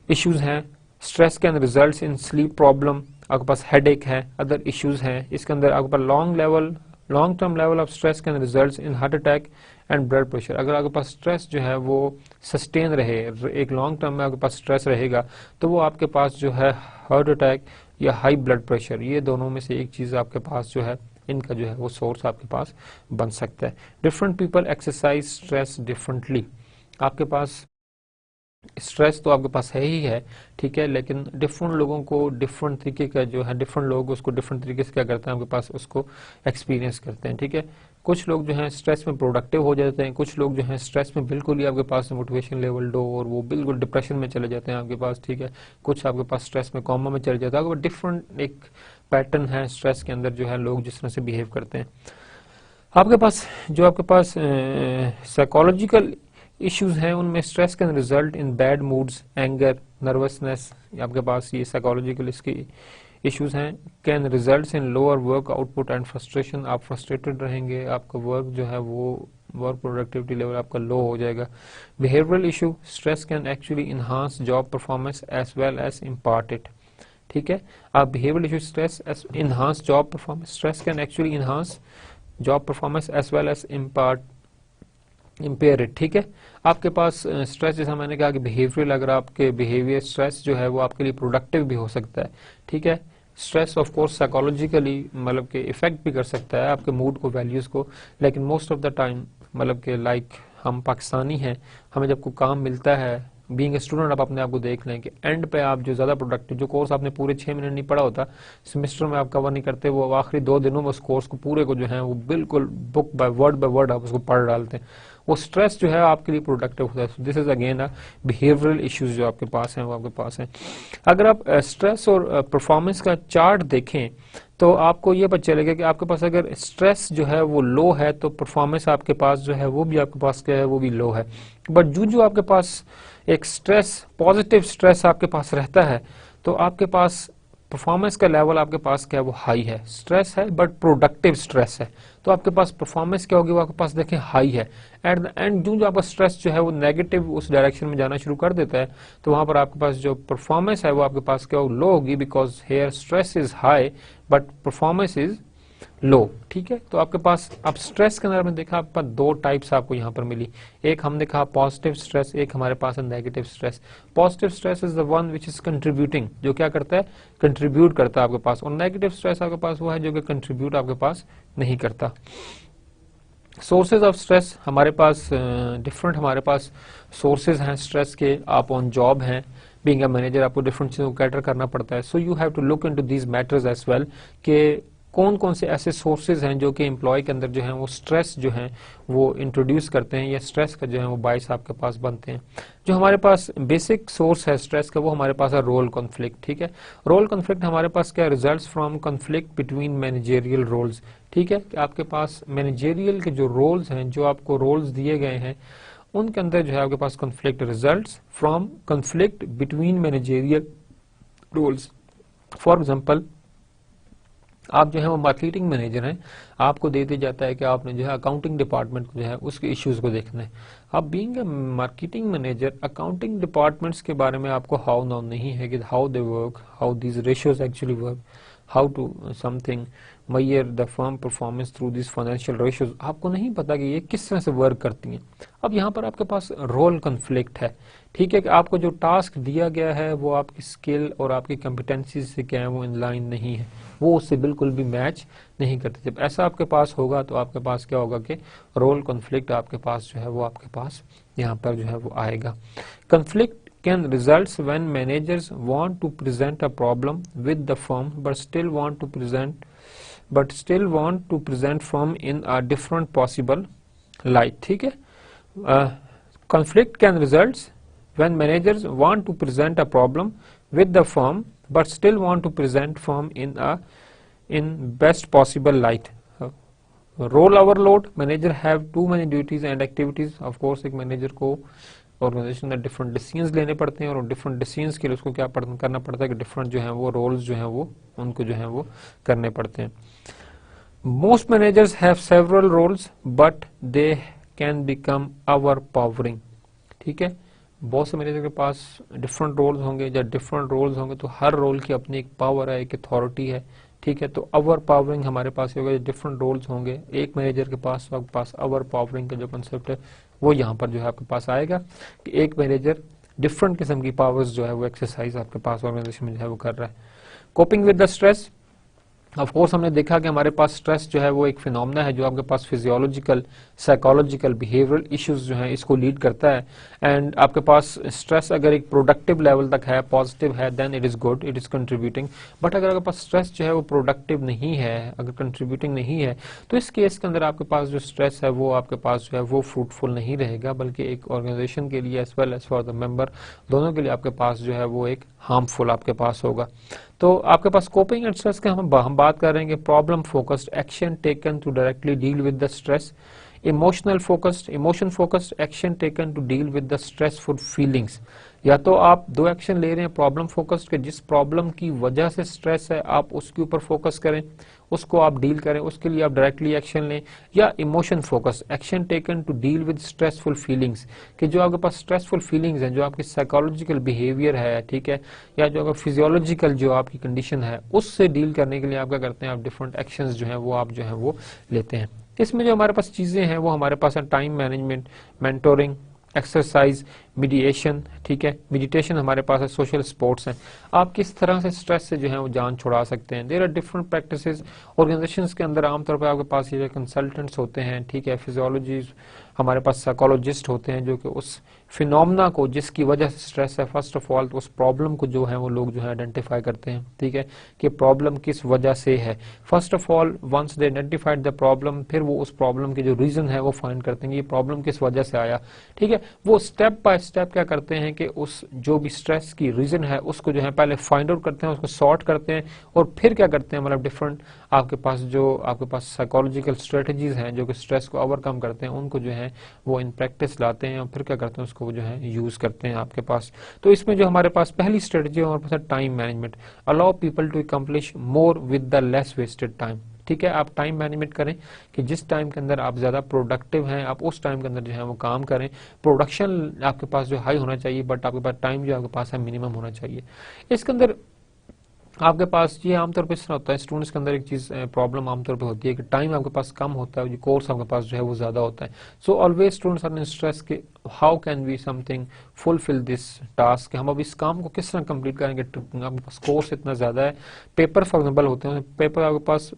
इश्यूज हैं, stress can results in sleep problem, आपके पास हेडेक है, अदर इश्यूज हैं। इसके अंदर आपके पास long term level of stress can results in heart attack and blood pressure. अगर आपके पास स्ट्रेस जो है वो सस्टेन रहे, एक लॉन्ग टर्म में आपके पास स्ट्रेस रहेगा तो वो आपके पास जो है हार्ट अटैक या हाई ब्लड प्रेशर, ये दोनों में से एक चीज आपके पास जो है इनका जो है वो सोर्स आपके पास बन सकता है। Different people exercise stress differently. आपके पास स्ट्रेस तो आपके पास है ही है, ठीक है, लेकिन डिफरेंट लोगों को डिफरेंट तरीके का जो है, डिफरेंट लोग उसको डिफरेंट तरीके से क्या करते हैं आपके पास उसको एक्सपीरियंस करते हैं, ठीक है। कुछ लोग जो हैं स्ट्रेस में प्रोडक्टिव हो जाते हैं, कुछ लोग जो हैं स्ट्रेस में बिल्कुल ही आपके पास मोटिवेशन लेवल लो और वो बिल्कुल डिप्रेशन में चले जाते हैं आपके पास, ठीक है। कुछ आपके पास स्ट्रेस में कॉमा में चले जाता है, डिफरेंट एक पैटर्न है स्ट्रेस के अंदर जो है लोग जिस तरह से बिहेव करते हैं। आपके पास जो आपके पास साइकोलॉजिकल इश्यूज हैं उनमें stress can result in bad moods, anger, nervousness, आपके पास ये साइकोलॉजिकल इसके इश्यूज हैं। Can result in lower work output and frustration, आप फ्रस्ट्रेटेड रहेंगे, आपका वर्क जो है वो वर्क प्रोडक्टिविटी लेवल आपका लो हो जाएगा। Behavioural issue, stress can actually enhance job performance as well as impart it, ठीक है। आप behavioural issue stress enhance job performance, stress can actually enhance job performance as well as impair it, ठीक है। आपके पास stress जैसा मैंने कहा कि बिहेवियरल, अगर आपके बिहेवियर स्ट्रेस जो है वो आपके लिए प्रोडक्टिव भी हो सकता है, ठीक है। स्ट्रेस ऑफ कोर्स साइकोलॉजिकली मतलब कि इफेक्ट भी कर सकता है आपके मूड को, वैल्यूज को, लेकिन मोस्ट ऑफ द टाइम मतलब कि लाइक हम पाकिस्तानी हैं, हमें जब कोई काम मिलता है बीइंग ए स्टूडेंट, आप अपने आप को देख लें कि एंड पे आप जो ज्यादा प्रोडक्टिव, जो कोर्स आपने पूरे 6 महीने नहीं पढ़ा होता, सेमेस्टर में आप कवर नहीं करते, वो आखिरी 2 दिनों में उस कोर्स को पूरे को जो है वो बिल्कुल बुक बाय वर्ड आप उसको पढ़ डालते हैं, वो स्ट्रेस जो है आपके लिए प्रोडक्टिव होता है। This is again a behavioural issues जो आपके पास हैं वो आपके पास हैं। अगर आप स्ट्रेस और परफॉर्मेंस का चार्ट देखें तो आपको ये पता चलेगा कि आपके पास अगर स्ट्रेस जो है वो लो है तो परफॉर्मेंस आपके पास जो है वो भी आपके पास क्या है वो भी लो है। बट जो आपके पास एक स्ट्रेस, पॉजिटिव स्ट्रेस आपके पास रहता है तो आपके पास परफॉर्मेंस का लेवल आपके पास क्या है वो हाई है। स्ट्रेस है बट प्रोडक्टिव स्ट्रेस है तो आपके पास परफॉर्मेंस क्या होगी वो आपके पास देखें हाई है। एट द एंड जो आपका स्ट्रेस जो है वो नेगेटिव उस डायरेक्शन में जाना शुरू कर देता है तो वहां पर आपके पास जो परफॉर्मेंस है वो आपके पास क्या लो होगी, because here stress is high but performance is low, ठीक है। तो आपके पास अब स्ट्रेस के अंदर में देखा आपके पास 2 टाइप्स आपको यहां पर मिली, एक हमने कहा पॉजिटिव स्ट्रेस, एक हमारे पास है negative stress. Positive stress is the one which is contributing, जो क्या करता है कंट्रीब्यूट करता है आपके पास, और नेगेटिव स्ट्रेस आपके पास वो है जो कि कंट्रीब्यूट आपके पास नहीं करता। सोर्सेज ऑफ स्ट्रेस हमारे पास डिफरेंट हमारे पास सोर्सेज हैं स्ट्रेस के। आप ऑन जॉब हैं, बीइंग अ मैनेजर आपको डिफरेंट चीजों को कैटर करना पड़ता है, so you have to look into these matters as well कि कौन कौन से ऐसे सोर्सेज हैं जो कि एम्प्लॉय के अंदर जो है वो स्ट्रेस जो है वो इंट्रोड्यूस करते हैं या स्ट्रेस का जो है वो बाइस आपके पास बनते हैं। जो हमारे पास बेसिक सोर्स है स्ट्रेस का वो हमारे पास है रोल कॉन्फ्लिक्ट, ठीक है। रोल कॉन्फ्लिक्ट हमारे पास क्या results from conflict between managerial roles, ठीक है। कि आपके पास मैनेजेरियल के जो रोल्स हैं, जो आपको रोल्स दिए गए हैं उनके अंदर जो है आपके पास conflict results from conflict between managerial roles. For example आप जो है वो मार्केटिंग मैनेजर हैं, आपको दे दिया जाता है कि आपने जो है अकाउंटिंग डिपार्टमेंट को जो है उसके इश्यूज को देखना है। अब being a marketing manager accounting departments के बारे में आपको हाउ नाउ नहीं है कि how they work, how these ratios actually work, how to something measure the firm performance through this financial ratios, आपको नहीं पता कि ये किस तरह से वर्क करती हैं। अब यहाँ पर आपके पास रोल कॉन्फ्लिक्ट है, ठीक है, कि आपको जो टास्क दिया गया है वो आपकी स्किल और आपकी कॉम्पिटेंसी से क्या है वो इन लाइन नहीं है, वो उससे बिल्कुल भी मैच नहीं करते। जब ऐसा आपके पास होगा तो आपके पास क्या होगा कि रोल कॉन्फ्लिक्ट आपके पास जो है वो आपके पास यहाँ पर जो है वो आएगा। Conflict can results when managers want to present a problem with the firm but still want to present firm in a different possible light, ठीक है। conflict can results when managers want to present a problem with the firm but still want to present firm in best possible light. role overload, manager have too many duties and activities, of course एक manager को organisation में different decisions लेने पड़ते हैं और different decisions के लिए उसको क्या करना पड़ता है कि डिफरेंट जो है वो रोल्स जो है वो उनको जो है वो करने पड़ते हैं। Most managers have several roles but they can become overpowering, ठीक है। बहुत से मैनेजर के पास डिफरेंट रोल्स होंगे, जब डिफरेंट रोल्स होंगे तो हर रोल की अपनी एक पावर है, एक अथॉरिटी है, ठीक है। तो ओवर पावरिंग हमारे पास होगा, डिफरेंट रोल्स होंगे एक मैनेजर के पास, तो आपके पास ओवर पावरिंग का जो कंसेप्ट है वो यहाँ पर जो है आपके पास आएगा कि एक मैनेजर डिफरेंट किस्म की पावर्स जो है वो एक्सरसाइज आपके पास ऑर्गेनाइजेशन में जो है वो कर रहा है। Coping with the stress, of course हमने देखा कि हमारे पास स्ट्रेस जो है वो एक फिनोमेना है जो आपके पास फिजियोलॉजिकल साइकोलॉजिकल बिहेवियरल इश्यूज जो हैं इसको लीड करता है। एंड आपके पास स्ट्रेस अगर एक प्रोडक्टिव लेवल तक है, पॉजिटिव है, then it is good, it is contributing. But अगर आपके पास स्ट्रेस जो है वो प्रोडक्टिव नहीं है, अगर कंट्रीब्यूटिंग नहीं है, तो इस केस के अंदर आपके पास जो स्ट्रेस है वो आपके पास जो है वो फ्रूटफुल नहीं रहेगा, बल्कि एक ऑर्गेनाइजेशन के लिए as well as for the member, दोनों के लिए आपके पास जो है वो एक हार्मफुल आपके पास होगा। तो आपके पास कोपिंग एंड स्ट्रेस के हम बात कर रहे हैं कि problem focused action taken to directly deal with the stress, emotion focused action taken to deal with the stressful feelings. या तो आप दो एक्शन ले रहे हैं प्रॉब्लम फोकस्ड के, जिस प्रॉब्लम की वजह से स्ट्रेस है आप उसके ऊपर फोकस करें, उसको आप डील करें, उसके लिए आप डायरेक्टली एक्शन लें, या emotion focused action taken to deal with stressful feelings, कि जो आपके पास स्ट्रेसफुल फीलिंग्स हैं, जो आपकी साइकोलॉजिकल बिहेवियर है, ठीक है, या जो आपका फिजियोलॉजिकल जो आपकी कंडीशन है, उससे डील करने के लिए आप क्या करते हैं, आप डिफरेंट एक्शंस जो हैं वो आप जो है वो लेते हैं। इसमें जो हमारे पास चीजें हैं वो हमारे पास है टाइम मैनेजमेंट, मेंटोरिंग, एक्सरसाइज, मेडिएशन, ठीक है, मेडिटेशन हमारे पास है, सोशल स्पोर्ट्स हैं। आप किस तरह से स्ट्रेस से जो है वो जान छुड़ा सकते हैं। There are different practices organisations के अंदर। आमतौर पर आपके पास ये कंसल्टेंट्स होते हैं, ठीक है, फिजियोलॉजी, हमारे पास साइकोलॉजिस्ट होते हैं जो कि उस फिनोमेना को जिसकी वजह से स्ट्रेस है, फर्स्ट ऑफ ऑल उस प्रॉब्लम को जो है वो लोग जो है आइडेंटिफाई करते हैं, ठीक है, कि प्रॉब्लम किस वजह से है। First of all once they identified the problem, फिर वो उस प्रॉब्लम के जो रीजन है वो फाइंड करते हैं कि ये प्रॉब्लम किस वजह से आया, ठीक है। वो स्टेप बाय स्टेप क्या करते हैं कि उस जो भी स्ट्रेस की रीजन है उसको जो है पहले फाइंड आउट करते हैं, उसको सॉर्ट करते हैं, और फिर क्या करते हैं, मतलब डिफरेंट आपके पास साइकोलॉजिकल स्ट्रेटजीज हैं जो कि स्ट्रेस को ओवरकम करते हैं, उनको जो है वो इन प्रैक्टिस लाते हैं और फिर क्या करते हैं, उसको जो है यूज करते हैं आपके पास। तो इसमें जो हमारे पास पहली स्ट्रेटजी है हमारे पास time management, allow people to accomplish more with the less wasted time, ठीक है। आप टाइम मैनेजमेंट करें कि जिस टाइम के अंदर आप ज्यादा प्रोडक्टिव हैं आप उस टाइम के अंदर जो है वो काम करें। प्रोडक्शन आपके पास जो हाई होना चाहिए, बट आपके पास टाइम जो आपके पास है मिनिमम होना चाहिए। इसके अंदर आपके पास ये आमतौर पे इस तरह होता है, स्टूडेंट्स के अंदर एक चीज प्रॉब्लम आमतौर पे होती है कि टाइम आपके पास कम होता है, जो कोर्स आपके पास जो है वो ज्यादा होता है। So always students are in stress के how can we something fulfil this task, हम अब इस काम को किस तरह कंप्लीट करेंगे। आपके पास कोर्स इतना ज्यादा है, पेपर फॉर एग्जाम्पल होते हैं, पेपर आपके पास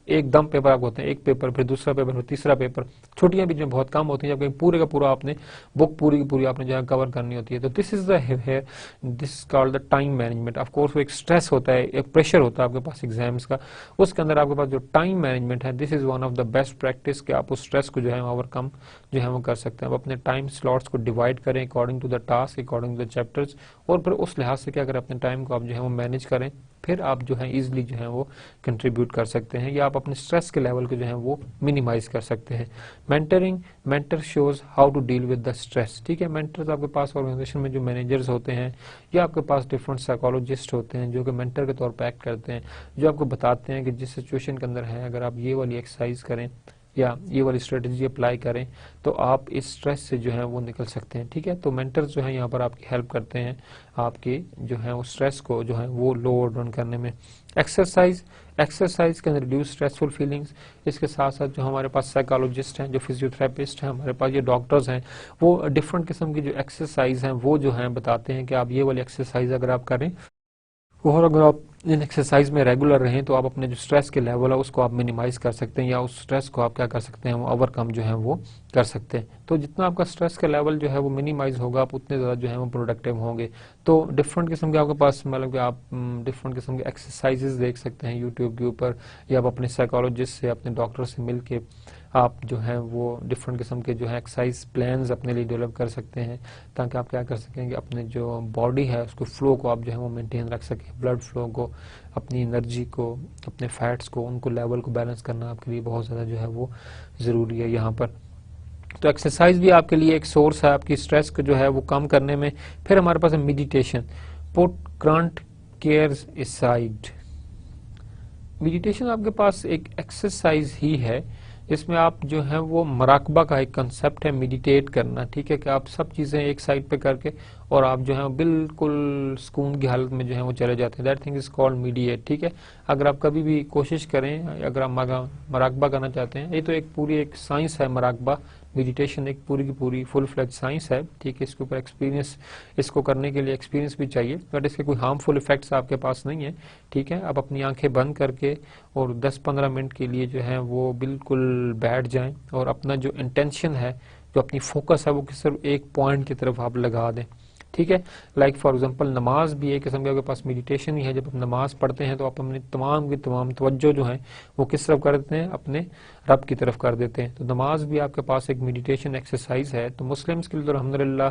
एकदम पेपर आपको होते हैं, एक पेपर फिर दूसरा पेपर फिर तीसरा पेपर, छुट्टियां बीच में बहुत कम होती हैं, जबकि पूरे का पूरा आपने बुक पूरी की पूरी आपने जो है कवर करनी होती है। तो this is the this called the time management. Of course वो एक स्ट्रेस होता है, एक प्रेशर होता है आपके पास एग्जाम्स का, उसके अंदर आपके पास जो टाइम मैनेजमेंट है, this is one of the best practice कि आप उस स्ट्रेस को जो है ओवरकम जो है वो कर सकते हैं। आप अपने टाइम स्लॉट्स को डिवाइड करें according to the task, according to the chapters, और फिर उस लिहाज से क्या करें, अपने टाइम को आप जो है वो मैनेज करें, फिर आप जो है इजीली जो है वो कंट्रीब्यूट कर सकते हैं, या आप अपने स्ट्रेस के लेवल को जो है वो मिनिमाइज कर सकते हैं। Mentoring, mentor shows how to deal with the stress, ठीक है। मेंटर्स आपके पास ऑर्गेनाइजेशन में जो मैनेजर्स होते हैं, या आपके पास डिफरेंट साइकोलॉजिस्ट होते हैं जो कि मेंटर के तौर पर एक्ट करते हैं, जो आपको बताते हैं कि जिस सिचुएशन के अंदर है अगर आप ये वाली एक्सरसाइज करें या ये वाली स्ट्रेटजी अप्लाई करें तो आप इस स्ट्रेस से जो है वो निकल सकते हैं, ठीक है। तो मेंटर्स जो है यहाँ पर आपकी हेल्प करते हैं आपके जो है वो स्ट्रेस को जो है वो लो डाउन करने में। Exercise can reduce stressful feelings. इसके साथ साथ जो हमारे पास साइकोलॉजिस्ट हैं, जो फिजियोथेरेपिस्ट हैं, हमारे पास ये डॉक्टर्स हैं, वो डिफरेंट किस्म की जो एक्सरसाइज हैं वो जो है बताते हैं कि आप ये वाली एक्सरसाइज अगर आप करें और अगर आप इन एक्सरसाइज में रेगुलर रहें तो आप अपने जो स्ट्रेस के लेवल है उसको आप मिनिमाइज कर सकते हैं, या उस स्ट्रेस को आप क्या कर सकते हैं, वो ओवरकम जो है वो कर सकते हैं। तो जितना आपका स्ट्रेस का लेवल जो है वो मिनिमाइज होगा, आप उतने ज़्यादा जो है वो प्रोडक्टिव होंगे। तो डिफरेंट किस्म के आपके पास मतलब कि आप डिफरेंट किस्म के एक्सरसाइजेज देख सकते हैं यूट्यूब के ऊपर, या आप अपने साइकोलॉजिस्ट से, अपने डॉक्टर से मिल के आप जो है वो डिफरेंट किस्म के जो है एक्सरसाइज प्लान्स अपने लिए डेवलप कर सकते हैं, ताकि आप क्या कर सकेंगे, अपने जो बॉडी है उसको फ्लो को आप जो है वो मेंटेन रख सकें, ब्लड फ्लो को, अपनी एनर्जी को, अपने फैट्स को, उनको लेवल को बैलेंस करना आपके लिए बहुत ज़्यादा जो है वो ज़रूरी है यहाँ पर। तो एक्सरसाइज भी आपके लिए एक सोर्स है आपकी स्ट्रेस को जो है वो कम करने में। फिर हमारे पास है meditation, put current cares aside. Meditation आपके पास एक एक्सरसाइज ही है जिसमें आप जो है वो मराकबा का एक कंसेप्ट है, मेडिटेट करना, ठीक है, कि आप सब चीजें एक साइड पे करके और आप जो है बिल्कुल सुकून की हालत में जो है वो चले जाते हैं। That thing is called mediate. ठीक है, अगर आप कभी भी कोशिश करें, अगर आप मराकबा करना चाहते हैं, ये तो एक पूरी एक साइंस है मराकबा, मेडिटेशन एक पूरी की पूरी फुल फ्लेज साइंस है। ठीक है, इसके ऊपर एक्सपीरियंस, इसको करने के लिए एक्सपीरियंस भी चाहिए, बट इसके कोई हार्मफुल इफेक्ट्स आपके पास नहीं है। ठीक है, आप अपनी आंखें बंद करके और 10-15 मिनट के लिए जो है वो बिल्कुल बैठ जाएं और अपना जो इंटेंशन है, जो अपनी फोकस है, वो सिर्फ एक पॉइंट की तरफ आप लगा दें। ठीक है, लाइक फॉर एग्जांपल नमाज भी एक किस्म के आपके पास मेडिटेशन ही है। जब आप नमाज पढ़ते हैं तो आप अपनी तमाम की तमाम तवज्जो जो है वो किस तरफ कर देते हैं, अपने रब की तरफ कर देते हैं। तो नमाज भी आपके पास एक मेडिटेशन एक्सरसाइज है। तो मुस्लिम्स के लिए तो अल्हम्दुलिल्लाह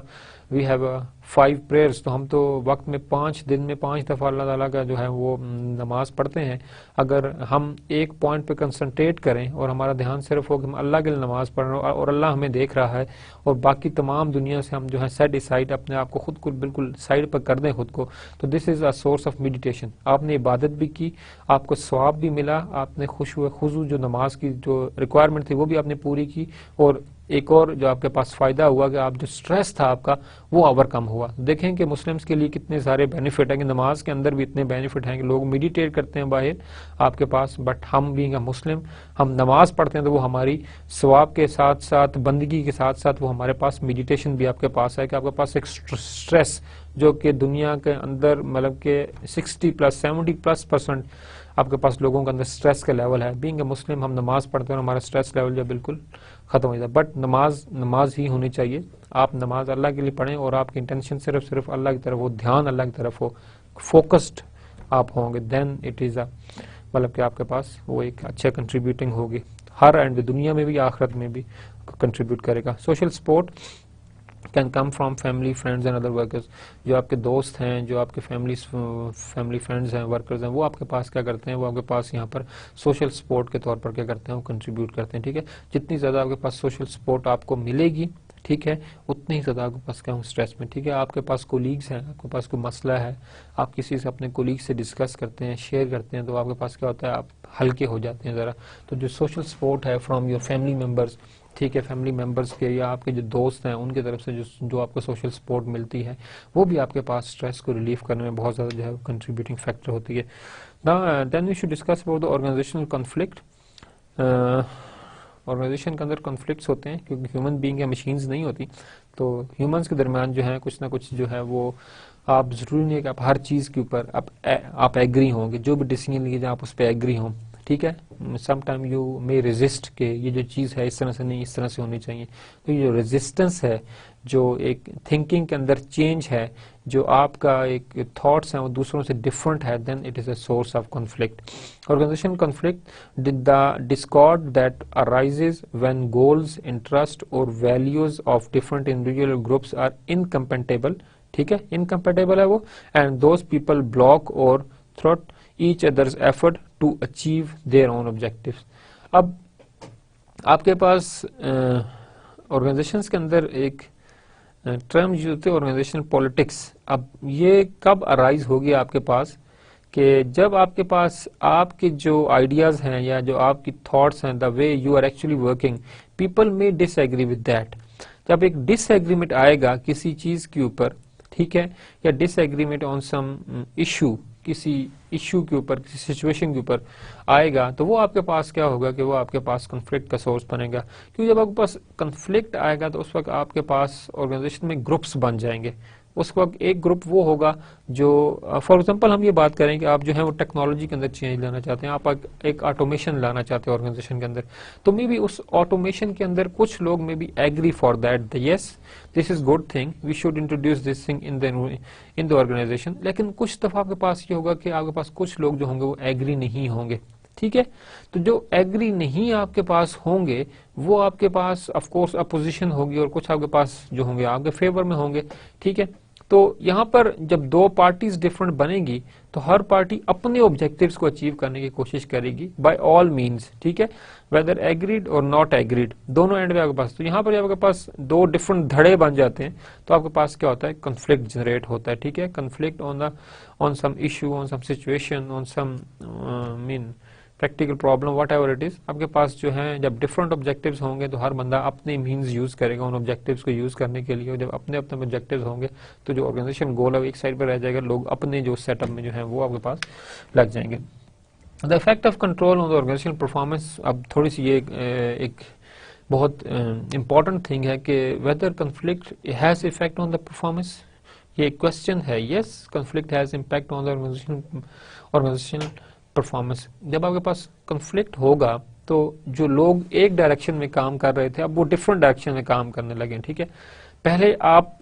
वी हैव 5 प्रेयर्स, तो हम तो वक्त में 5 दिन में 5 दफ़ा अल्लाह ताला का जो है वो नमाज पढ़ते हैं। अगर हम एक पॉइंट पे कंसंट्रेट करें और हमारा ध्यान सिर्फ हो कि हम अल्लाह के लिए नमाज पढ़ रहे हैं और अल्लाह हमें देख रहा है, और बाकी तमाम दुनिया से हम जो है सेट डिसाइड अपने आप को खुद को बिल्कुल साइड पर कर दें खुद को, तो this is a source of meditation. आपने इबादत भी की, आपको सवाब भी मिला, आपने खुशू जो नमाज की जो रिक्वायरमेंट थी वो भी आपने पूरी की, और एक और जो आपके पास फायदा हुआ कि आप जो स्ट्रेस था आपका वो ओवरकम हुआ। देखें कि मुस्लिम्स के लिए कितने सारे बेनिफिट हैं, कि नमाज के अंदर भी इतने बेनिफिट हैं कि लोग मेडिटेट करते हैं बाहर आपके पास, बट हम बीइंग अ मुस्लिम, हम नमाज पढ़ते हैं तो वो हमारी सवाब के साथ साथ, बंदगी के साथ साथ वो हमारे पास मेडिटेशन भी आपके पास है, कि आपके पास एक स्ट्रेस जो कि दुनिया के अंदर मतलब के 60+ 70+% आपके पास लोगों के अंदर स्ट्रेस का लेवल है। बीइंग अ मुस्लिम हम नमाज पढ़ते हैं और हमारा स्ट्रेस लेवल जो बिल्कुल खत्म हो जाता है। बट नमाज ही होनी चाहिए। आप नमाज अल्लाह के लिए पढ़ें और आपकी इंटेंशन सिर्फ अल्लाह की तरफ हो, ध्यान अल्लाह की तरफ हो, फोकस्ड आप होंगे, देन इट इज़ अ मतलब कि आपके पास वो एक अच्छा कंट्रीब्यूटिंग होगी हर एंड, दुनिया में भी आखिरत में भी कंट्रीब्यूट करेगा। Social support can come from family, friends and other workers. जो आपके दोस्त हैं, जो आपके फैमिली फ्रेंड्स हैं, वर्कर्स हैं, वो आपके पास क्या करते हैं, वो आपके पास यहाँ पर सोशल सपोर्ट के तौर पर क्या करते हैं, वो कंट्रीब्यूट करते हैं। ठीक है, जितनी ज़्यादा आपके पास सोशल सपोर्ट आपको मिलेगी, ठीक है, उतनी ही ज़्यादा आपके पास क्या हूँ स्ट्रेस में। ठीक है, आपके पास कोलीग्स हैं, आपके पास कोई मसला है, आप किसी से अपने कोलीग से डिस्कस करते हैं, शेयर करते हैं, तो आपके पास क्या होता है, आप हल्के हो जाते हैं ज़रा। तो जो सोशल सपोर्ट है फ्रॉम योर फैमिली मेम्बर्स, ठीक है, फैमिली मेंबर्स के या आपके जो दोस्त हैं उनकी तरफ से जो आपको सोशल सपोर्ट मिलती है, वो भी आपके पास स्ट्रेस को रिलीफ करने में बहुत ज़्यादा जो है कंट्रीब्यूटिंग फैक्टर होती है। Then we should discuss about the organisational conflict. Organisation के अंदर कॉन्फ्लिक्ट्स होते हैं क्योंकि ह्यूमन बीइंग या मशीन्स नहीं होती, तो ह्यूमंस के दरमियान जो है कुछ ना कुछ जो है वो, आप ज़रूरी नहीं है कि आप हर चीज़ के ऊपर आप एग्री होंगे, जो भी डिसीजन लीजिए आप उस पर एग्री हों। ठीक है, some time you may resist के ये जो चीज़ है इस तरह से नहीं, इस तरह से होनी चाहिए। तो ये जो रेजिस्टेंस है, जो एक थिंकिंग के अंदर चेंज है, जो आपका एक थॉट्स हैं वो दूसरों से डिफरेंट है, then it is a source of conflict. Organisation conflict the discord that arises when goals, interest और values of different individual groups are incompatible. ठीक है, इनकम्पेटेबल है वो, एंड दोज पीपल ब्लॉक और thwart each others effort to achieve their own objectives. अब आपके पास organisations के अंदर एक टर्म यूज होते हैं, ऑर्गेनाइजेशनल पॉलिटिक्स। अब ये कब अराइज होगी आपके पास, कि जब आपके पास आपके जो आइडियाज हैं या जो आपकी थॉट्स हैं, the way you are actually working, people may disagree with that. जब एक डिसएग्रीमेंट आएगा किसी चीज के ऊपर, ठीक है, या डिसएग्रीमेंट ऑन सम इशू, किसी इशू के ऊपर, किसी सिचुएशन के ऊपर आएगा, तो वो आपके पास क्या होगा कि वो आपके पास कॉन्फ्लिक्ट का सोर्स बनेगा। क्योंकि जब आपके पास कॉन्फ्लिक्ट आएगा तो उस वक्त आपके पास ऑर्गेनाइजेशन में ग्रुप्स बन जाएंगे। उस वक्त एक ग्रुप वो होगा जो, फॉर एग्जांपल हम ये बात करें कि आप जो है वो टेक्नोलॉजी के अंदर चेंज लाना चाहते हैं, आप एक ऑटोमेशन लाना चाहते हैं ऑर्गेनाइजेशन के अंदर, तो मे बी उस ऑटोमेशन के अंदर कुछ लोग may be agree for that, yes this is good thing, we should introduce this thing in the organisation. लेकिन कुछ दफा आपके पास ये होगा कि आपके पास कुछ लोग जो होंगे वो एग्री नहीं होंगे। ठीक है, तो जो एग्री नहीं आपके पास होंगे वो आपके पास ऑफ कोर्स अपोजिशन होगी, और कुछ आपके पास जो होंगे आपके फेवर में होंगे। ठीक है, तो यहाँ पर जब दो पार्टीज डिफरेंट बनेगी तो हर पार्टी अपने ऑब्जेक्टिव्स को अचीव करने की कोशिश करेगी बाय ऑल मींस। ठीक है, वेदर एग्रीड और नॉट एग्रीड, दोनों एंड में आपके पास, तो यहाँ पर आपके पास दो डिफरेंट धड़े बन जाते हैं, तो आपके पास क्या होता है, कॉन्फ्लिक्ट जनरेट होता है। ठीक है, conflict on some issue, on some situation, on some practical problem, whatever it is, आपके पास जो है जब डिफरेंट ऑब्जेक्टिव्स होंगे तो हर बंदा अपने मीन्स यूज करेगा उन ऑब्जेक्टिव्स को यूज करने के लिए, और जब अपने अपने ऑब्जेक्टिव्स होंगे तो जो ऑर्गेनाइजेशन गोल है वो एक साइड पर रह जाएगा, लोग अपने जो सेटअप में जो है वो आपके पास लग जाएंगे। The effect of control on the organisational performance, अब थोड़ी सी ये एक बहुत इंपॉर्टेंट थिंग है कि whether conflict has effect on the performance, ये क्वेश्चन है। Yes, conflict has impact on the organisational performance. जब आपके पास कन्फ्लिक्ट होगा तो जो लोग एक डायरेक्शन में काम कर रहे थे अब वो डिफरेंट डायरेक्शन में काम करने लगे, ठीक है। पहले आप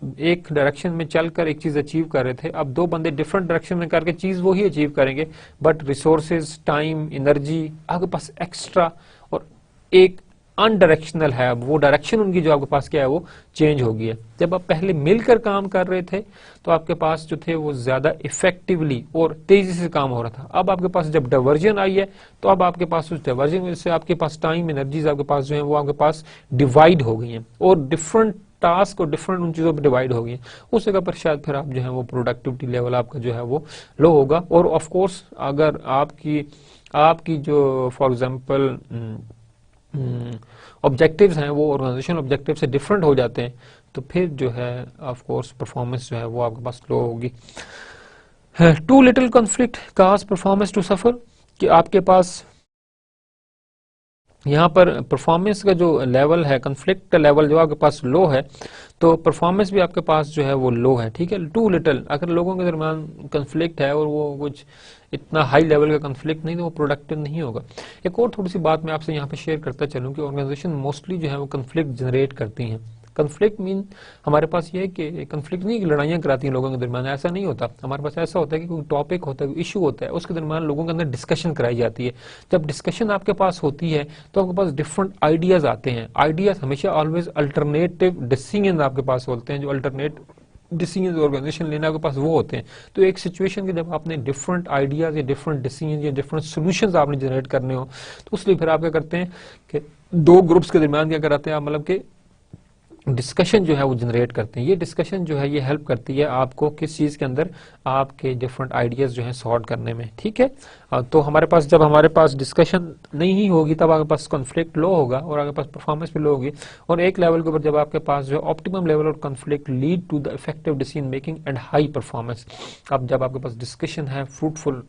एक डायरेक्शन में चलकर एक चीज अचीव कर रहे थे, अब दो बंदे डिफरेंट डायरेक्शन में करके चीज वो ही अचीव करेंगे, बट रिसोर्सेज, टाइम, एनर्जी आपके पास एक्स्ट्रा और एक अनडायरेक्शनल है, अब वो डायरेक्शन उनकी जो आपके पास क्या है वो चेंज हो गई है। जब आप पहले मिलकर काम कर रहे थे तो आपके पास जो थे वो ज्यादा इफेक्टिवली और तेजी से काम हो रहा था। अब आपके पास जब डाइवर्जन आई है तो अब आपके पास उस डाइवर्जन से आपके पास टाइम, एनर्जीज आपके पास जो है वो आपके पास डिवाइड हो गई हैं और डिफरेंट टास्क और डिफरेंट उन चीजों पर डिवाइड हो गई है। उस जगह पर शायद फिर आप जो है वो प्रोडक्टिविटी लेवल आपका जो है वो लो होगा। और ऑफ कोर्स अगर आपकी जो फॉर एग्जांपल ऑब्जेक्टिव्स हैं वो ऑर्गेनाइजेशन ऑब्जेक्टिव से डिफरेंट हो जाते हैं तो फिर जो है ऑफ कोर्स परफॉर्मेंस जो है वो आपके पास लो होगी। Too little conflict cause performance to suffer, कि आपके पास यहाँ पर परफॉर्मेंस का जो लेवल है, कन्फ्लिक्ट लेवल जो आपके पास लो है तो परफॉर्मेंस भी आपके पास जो है वो लो है, ठीक है। टू लिटिल, अगर लोगों के दरमियान कन्फ्लिक्ट है और वो कुछ इतना हाई लेवल का कन्फ्लिक्ट नहीं तो वो प्रोडक्टिव नहीं होगा। एक और थोड़ी सी बात मैं आपसे यहाँ पे शेयर करता चलूँ कि ऑर्गेनाइजेशन मोस्टली जो है वो कन्फ्लिक्ट जनरेट करती हैं। कन्फ्लिक्ट मीन हमारे पास ये है कि कन्फ्लिक्ट नहीं कि लड़ाइयाँ कराती हैं लोगों के दरमियान, ऐसा नहीं होता। हमारे पास ऐसा होता है कि कोई टॉपिक होता है, कोई इशू होता है, उसके दरमियान लोगों के अंदर डिस्कशन कराई जाती है। जब डिस्कशन आपके पास होती है तो आपके पास डिफरेंट आइडियाज आते हैं। आइडियाज हमेशा ऑलवेज अल्टरनेटिव डिसीजन आपके पास होते हैं, जो अल्टरनेट डिसीजन ऑर्गेनाइजेशन लेने आपके पास वो होते हैं। तो एक सिचुएशन के जब आपने डिफरेंट आइडियाज या डिफरेंट डिसीजन या डिफरेंट सोल्यूशंस आपने जनरेट करने हो तो उसलिए फिर आप क्या करते हैं कि दो ग्रुप्स के दरमियान क्या कराते हैं आप, मतलब कि डिस्कशन जो है वो जनरेट करते हैं। ये डिस्कशन जो है ये हेल्प करती है आपको किस चीज के अंदर आपके डिफरेंट आइडियाज जो है सॉर्ट करने में, ठीक है। तो हमारे पास जब हमारे पास डिस्कशन नहीं होगी तब आपके पास कॉन्फ्लिक्ट लो होगा और आपके पास परफॉर्मेंस भी लो होगी। और एक लेवल के ऊपर जब आपके पास जो optimum level of conflict lead to the effective decision making and high performance. अब जब आपके पास डिस्कशन है, फ्रूटफुल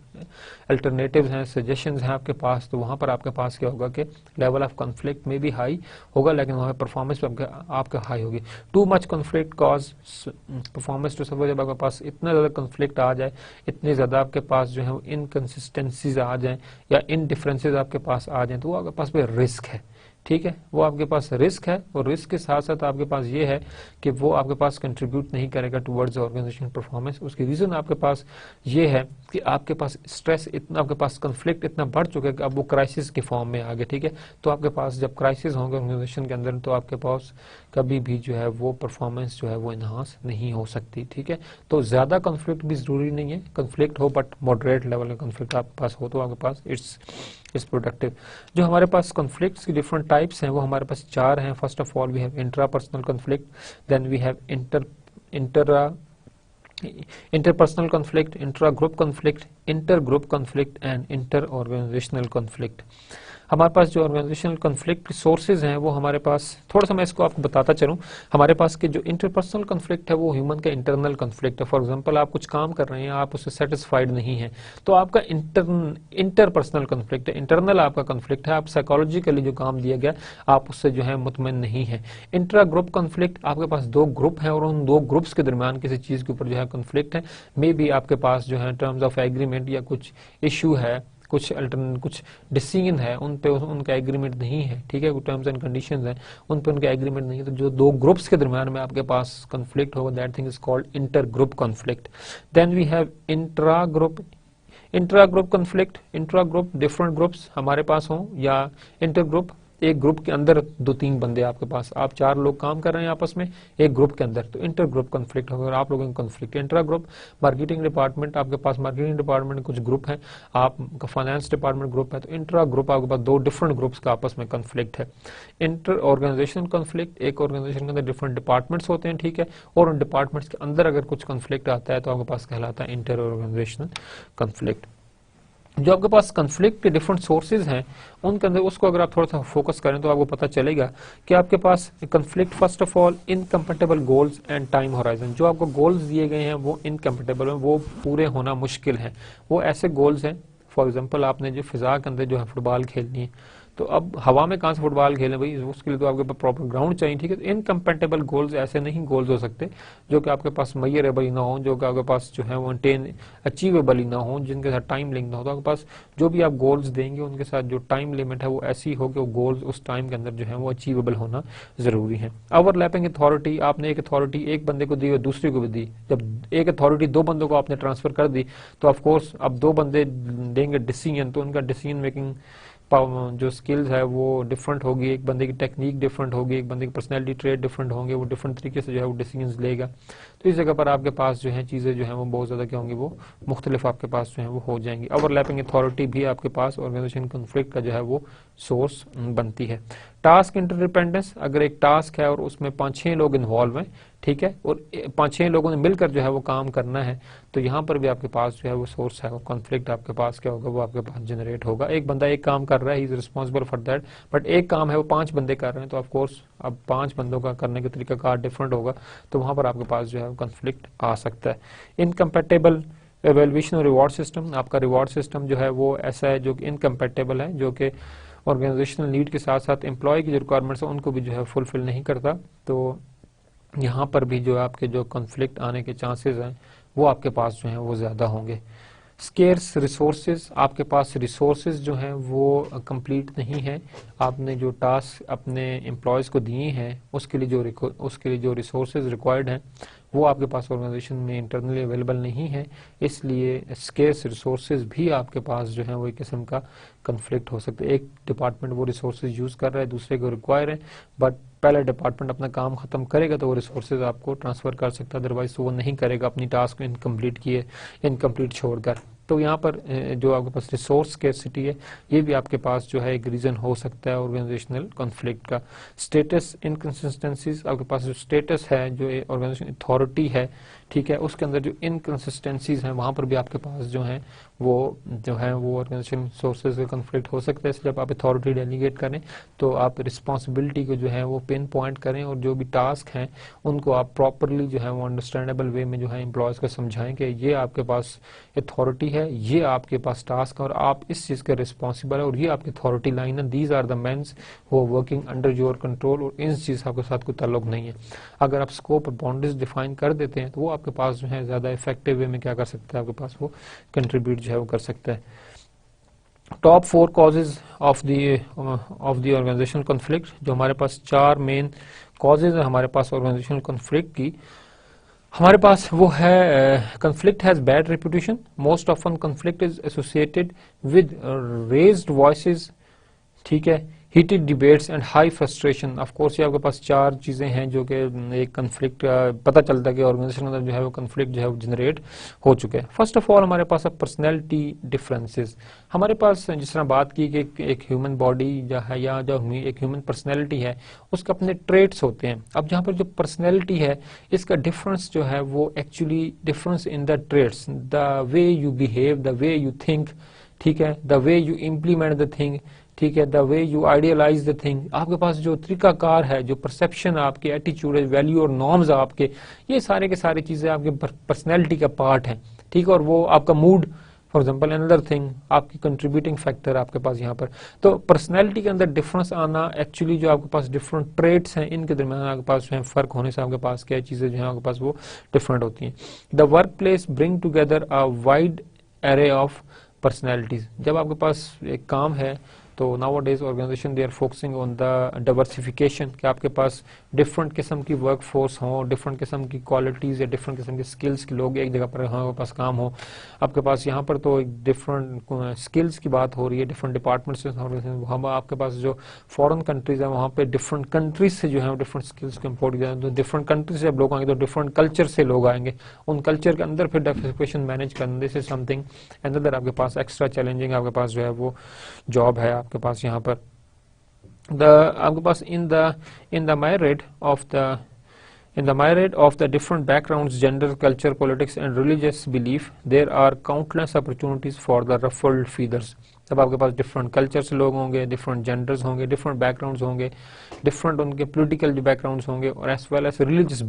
अल्टरनेटिव्स हैं, सजेशंस हैं आपके पास, तो वहां पर आपके पास क्या होगा कि लेवल ऑफ कॉन्फ्लिक्ट में भी हाई होगा लेकिन वहां परफॉर्मेंस भी आपका हाई होगी। Too much conflict cause performance to suffer, जब आपके पास इतना ज्यादा कॉन्फ्लिक्ट आ जाए, इतने ज्यादा आपके पास जो है इनकंसिस्टेंसीज आ जाए या इन डिफरेंसेज आपके पास आ जाए तो वो आपके पास भी रिस्क है, ठीक है। वो आपके पास रिस्क है और रिस्क के साथ साथ आपके पास ये है कि वो आपके पास कंट्रीब्यूट नहीं करेगा टुवर्ड्स ऑर्गेनाइजेशन परफॉर्मेंस। उसकी रीजन आपके पास ये है कि आपके पास स्ट्रेस इतना, आपके पास कन्फ्लिक्ट इतना बढ़ चुका है कि अब वो क्राइसिस के फॉर्म में आ गए, ठीक है। तो आपके पास जब क्राइसिस होंगे ऑर्गेनाइजेशन के अंदर तो आपके पास कभी भी जो है वो परफॉर्मेंस जो है वो इनहांस नहीं हो सकती, ठीक है। तो ज्यादा कन्फ्लिक्ट भी जरूरी नहीं है, कन्फ्लिक्ट हो बट मॉडरेट लेवल का कन्फ्लिक्ट आपके पास हो तो आपके पास इट्स प्रोडक्टिव। जो हमारे पास कन्फ्लिक्ट्स की डिफरेंट टाइप्स हैं वो हमारे पास चार हैं। First of all we have intra personal conflict, then we have interpersonal conflict, intra-group conflict, inter-group conflict and inter-organizational conflict। हमारे पास जो ऑर्गेनाइजेशनल कॉन्फ्लिक्ट की सोर्सेज हैं वो हमारे पास, थोड़ा सा मैं इसको आपको बताता चलूं। हमारे पास के जो इंटरपर्सनल कॉन्फ्लिक्ट है वो ह्यूमन का इंटरनल कॉन्फ्लिक्ट है। फॉर एग्जांपल आप कुछ काम कर रहे हैं, आप उससे सेटिस्फाइड नहीं है तो आपका इंटरपर्सनल कॉन्फ्लिक्ट है, इंटरनल आपका कॉन्फ्लिक्ट है। आप साइकोलॉजिकली जो काम दिया गया आप उससे जो है मुतमईन नहीं है। इंट्रा ग्रुप कॉन्फ्लिक्ट, आपके पास दो ग्रुप है और उन दो ग्रुप्स के दरमियान किसी चीज के ऊपर जो है कॉन्फ्लिक्ट है, मे बी आपके पास जो है टर्म्स ऑफ एग्रीमेंट या कुछ इशू है, कुछ डिसीजन है उन पे उनका एग्रीमेंट नहीं है, ठीक है। टर्म्स एंड कंडीशंस हैं उन पे उनका एग्रीमेंट नहीं है, तो जो दो ग्रुप्स के दरमियान में आपके पास कॉन्फ्लिक्ट होगा that thing is called inter group conflict. Then we have intra group conflict. Intra group different groups हमारे पास हों या इंटर ग्रुप एक ग्रुप के अंदर दो तीन बंदे आपके पास, आप चार लोग काम कर रहे हैं आपस में एक ग्रुप के अंदर, तो इंटर ग्रुप कॉन्फ्लिक्ट होगा आप लोगों का conflict. Intra group marketing department, आपके पास मार्केटिंग डिपार्टमेंट कुछ ग्रुप है, आपका फाइनेंस डिपार्टमेंट ग्रुप है, तो इंट्रा ग्रुप आपके पास दो डिफरेंट ग्रुप्स का आपस में कॉन्फ्लिक्ट है। इंटर ऑर्गेनाइजेशन कॉन्फ्लिक्ट, एक ऑर्गेनाइजेशन के अंदर डिफरेंट डिपार्टमेंट्स होते हैं, ठीक है, और उन डिपार्टमेंट्स के अंदर अगर कुछ कॉन्फ्लिक्ट आता है तो आपके पास कहलाता है इंटर ऑर्गेनाइजेशनल कॉन्फ्लिक्ट। जो आपके पास कंफ्लिक्ट के डिफरेंट सोर्सेज हैं उनके अंदर उसको अगर आप थोड़ा सा फोकस करें तो आपको पता चलेगा कि आपके पास conflict first of all incompatible goals and time horizon. जो आपको गोल्स दिए गए हैं वो इनकम्पेटेबल हैं, वो पूरे होना मुश्किल है। वो ऐसे गोल्स हैं, फॉर एग्जाम्पल आपने जो फिजा के अंदर जो है फुटबॉल खेलनी है, तो अब हवा में कहाँ से फुटबॉल खेलें भाई, उसके लिए तो आपके पास प्रॉपर ग्राउंड चाहिए, ठीक है। इनकम्पेटेबल गोल्स ऐसे नहीं गोल्स हो सकते जो कि आपके पास मेजरेबल ही ना हो, जो कि आपके पास जो है वो अचीवेबल ही ना हो, जिनके साथ टाइम लिंक ना हो। तो आपके पास जो भी आप गोल्स देंगे उनके साथ जो टाइम लिमिट है वो ऐसी हो कि वो गोल्स उस टाइम के अंदर जो है वो अचीवेबल होना जरूरी है। ओवरलैपिंग अथॉरिटी, आपने एक अथॉरिटी एक बंदे को दी और दूसरे को भी दी, जब एक अथॉरिटी दो बंदों को आपने ट्रांसफर कर दी तो ऑफकोर्स अब दो बंदे देंगे डिसीजन, तो उनका डिसीजन मेकिंग जो स्किल्स है वो डिफरेंट होगी, एक बंदे की टेक्निक डिफरेंट होगी, एक बंदे की पर्सनैलिटी ट्रेट डिफरेंट होंगे, वो डिफरेंट तरीके से जो है वो डिसीजंस लेगा। तो इस जगह पर आपके पास जो है चीज़ें जो है वो बहुत ज़्यादा क्या होंगी, वो मुख्तलिफ आपके पास जो है वो हो जाएंगी। ओवरलैपिंग अथॉरिटी भी आपके पास ऑर्गेनाइजेशन कॉन्फ्लिक्ट का जो है वो सोर्स बनती है। टास्क इंटरडिपेंडेंस, अगर एक टास्क है और उसमें 5-6 लोग इन्वॉल्व हैं, ठीक है, और 5-6 लोगों ने मिलकर जो है वो काम करना है, तो यहाँ पर भी आपके पास जो है वो सोर्स है, वो कॉन्फ्लिक्ट आपके पास क्या होगा, वो आपके पास जनरेट होगा। एक बंदा एक काम कर रहा है, he is responsible for that, but एक काम है वो 5 बंदे कर रहे हैं, तो ऑफकोर्स अब 5 बंदों का करने का तरीका कार डिफरेंट होगा, तो वहां पर आपके पास जो है कॉन्फ्लिक्ट आ सकता है। इनकम्पेटेबल एवेल्यूएशन और रिवॉर्ड सिस्टम, आपका रिवॉर्ड सिस्टम जो है वो ऐसा है जो कि इनकम्पेटेबल है, जो कि ऑर्गेनाइजेशनल नीड के साथ साथ एम्प्लॉय की जो रिक्वायरमेंट्स है उनको भी जो है फुलफिल नहीं करता। तो यहाँ पर भी जो आपके जो कॉन्फ्लिक्ट आने के चांसेस हैं वो आपके पास जो हैं वो ज़्यादा होंगे। स्केर्स रिसोर्सेज, आपके पास रिसोर्सेज जो हैं वो कंप्लीट नहीं है, आपने जो टास्क अपने एम्प्लॉयज़ को दिए हैं उसके लिए जो रिसोर्सेज रिक्वायर्ड हैं वो आपके पास ऑर्गेनाइजेशन में इंटरनली अवेलेबल नहीं है, इसलिए स्केर्स रिसोर्सेज भी आपके पास जो है वो एक किस्म का कन्फ्लिक्ट हो सकता है। एक डिपार्टमेंट वो रिसोर्सेज यूज़ कर रहा है, दूसरे को रिक्वायर है, बट पहला डिपार्टमेंट अपना काम खत्म करेगा तो वो रिसोर्सेज आपको ट्रांसफर कर सकता है, अदरवाइज तो वो नहीं करेगा अपनी टास्क इनकम्प्लीट छोड़कर। तो यहाँ पर जो आपके पास रिसोर्स स्केर्सिटी है ये भी आपके पास जो है एक रीजन हो सकता है ऑर्गेनाइजेशनल कॉन्फ्लिक्ट का। स्टेटस इनकंसिस्टेंसीज, आपके पास जो स्टेटस है, जो ऑर्गेनाइजेशन अथॉरिटी है, ठीक है, उसके अंदर जो इनकंसिस्टेंसीज हैं वहां पर भी आपके पास जो है वो ऑर्गेनाइजेशन सोर्सेज का कॉन्फ्लिक्ट हो सकता है। इसलिए जब आप अथॉरिटी डेलीगेट करें तो आप रिस्पॉन्सिबिलिटी को जो है वो पिन पॉइंट करें और जो भी टास्क हैं उनको आप प्रॉपरली जो है वो अंडरस्टैंडेबल वे में जो है एम्प्लॉयज को समझाएं कि ये आपके पास अथॉरिटी है, ये आपके पास टास्क है और आप इस चीज के रिस्पॉन्सिबल है और ये आपकी अथॉरिटी लाइन है, these are the mens who are working under your control, और इन चीज आपके साथ कोई ताल्लुक नहीं है। अगर आप स्कोप और बाउंड्रीज डिफाइन कर देते हैं तो वो आपके पास जो है ज्यादा इफेक्टिव वे में क्या कर सकता है, आपके पास वो कंट्रीब्यूट जो है वो कर सकता है। Top 4 causes of the organisational conflict, जो हमारे पास 4 मेन कॉजेज है हमारे पास ऑर्गेनाइजेशनल कॉन्फ्लिक्ट की, हमारे पास वो है conflict has bad reputation, most often conflict is associated with raised voices, ठीक है, heated debates and high frustration. Of course ये आपके पास 4 चीजें हैं जो कि एक कन्फ्लिक्ट पता चलता है कि ऑर्गेनाइजेशन के अंदर जो है वो कन्फ्लिक्ट जो है वो जनरेट हो चुके हैं। फर्स्ट ऑफ ऑल हमारे पास पर्सनैलिटी डिफरेंसेस, हमारे पास जिस तरह बात की कि एक ह्यूमन बॉडी या जो एक ह्यूमन पर्सनैलिटी है उसके अपने ट्रेट्स होते हैं। अब जहाँ पर जो पर्सनैलिटी है इसका डिफरेंस जो है वो actually difference in the traits, the way you behave, the way you think, ठीक है, the way you implement the thing, ठीक है, the way you idealise the thing, आपके पास जो तरीकाकार है, जो परसेप्शन आपके, एटीट्यूड है, वैल्यू और नॉर्म्स आपके, ये सारे के सारी चीजें आपके पर्सनैलिटी का पार्ट है, ठीक है, और वो आपका mood for example another thing, आपकी कंट्रीब्यूटिंग फैक्टर आपके पास यहाँ पर। तो पर्सनैलिटी के अंदर डिफरेंस आना, एक्चुअली जो आपके पास डिफरेंट ट्रेट्स हैं इनके दरमियान आपके पास जो है फर्क होने से आपके पास क्या चीजें जो है आपके पास वो डिफरेंट होती हैं। The work place bring together a wide array of personalities, जब आपके पास एक काम है तो nowadays organisation they are focusing on the diversification, कि आपके पास डिफरेंट किस्म की वर्क फोर्स हो, डिफरेंट किस्म की क्वालिटीज या डिफरेंट किस्म के स्किल्स के लोग एक जगह पर हमारे पास काम हो। आपके पास यहाँ पर तो एक डिफरेंट स्किल्स की बात हो रही है, डिफरेंट डिपार्टमेंट्स से हम आपके पास जो फॉरेन कंट्रीज है वहाँ पे डिफरेंट कंट्रीज से जो है डिफरेंट स्किल्स को इम्पोर्ट किया, तो डिफरेंट कंट्रीज से लोग आएंगे तो डिफरेंट कल्चर से लोग आएंगे, उन कल्चर के अंदर फिर डाइवर्सिफिकेशन मैनेज करना, दिस इज समथिंग अनदर आपके पास एक्स्ट्रा चैलेंजिंग आपके पास जो है वो जॉब है आपके पास यहाँ पर। आपके पास in the myriad of the In the myriad of the different backgrounds, gender, culture, politics and religious belief, there are countless opportunities for the ruffled feathers. तब आपके पास डिफरेंट कल्चर से लोग होंगे, डिफरेंट जेंडर्स होंगे, डिफरेंट बैकग्राउंड्स होंगे, different उनके political जो backgrounds होंगे, और as well as religious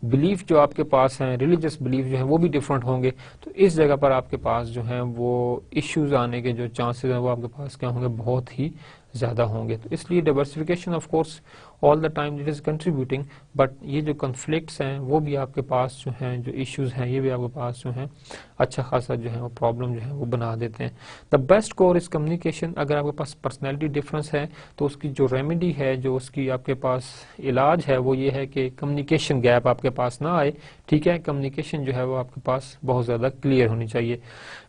belief जो आपके पास हैं, रिलीजियस बिलीफ जो है वो भी डिफरेंट होंगे। तो इस जगह पर आपके पास जो है वो इश्यूज आने के जो चांसेस हैं वो आपके पास क्या होंगे, बहुत ही ज़्यादा होंगे। तो इसलिए diversification of course all the time it is contributing, but ये जो कन्फ्लिक्ट्स हैं वो भी आपके पास जो हैं, जो इश्यूज हैं ये भी आपके पास जो हैं अच्छा खासा जो है वो प्रॉब्लम जो है वो बना देते हैं। The best core is communication. अगर आपके पास पर्सनैलिटी डिफरेंस है तो उसकी जो रेमेडी है, जो उसकी आपके पास इलाज है वो ये है कि कम्युनिकेशन गैप आपके पास ना आए। ठीक है, कम्युनिकेशन जो है वो आपके पास बहुत ज़्यादा क्लियर होनी चाहिए।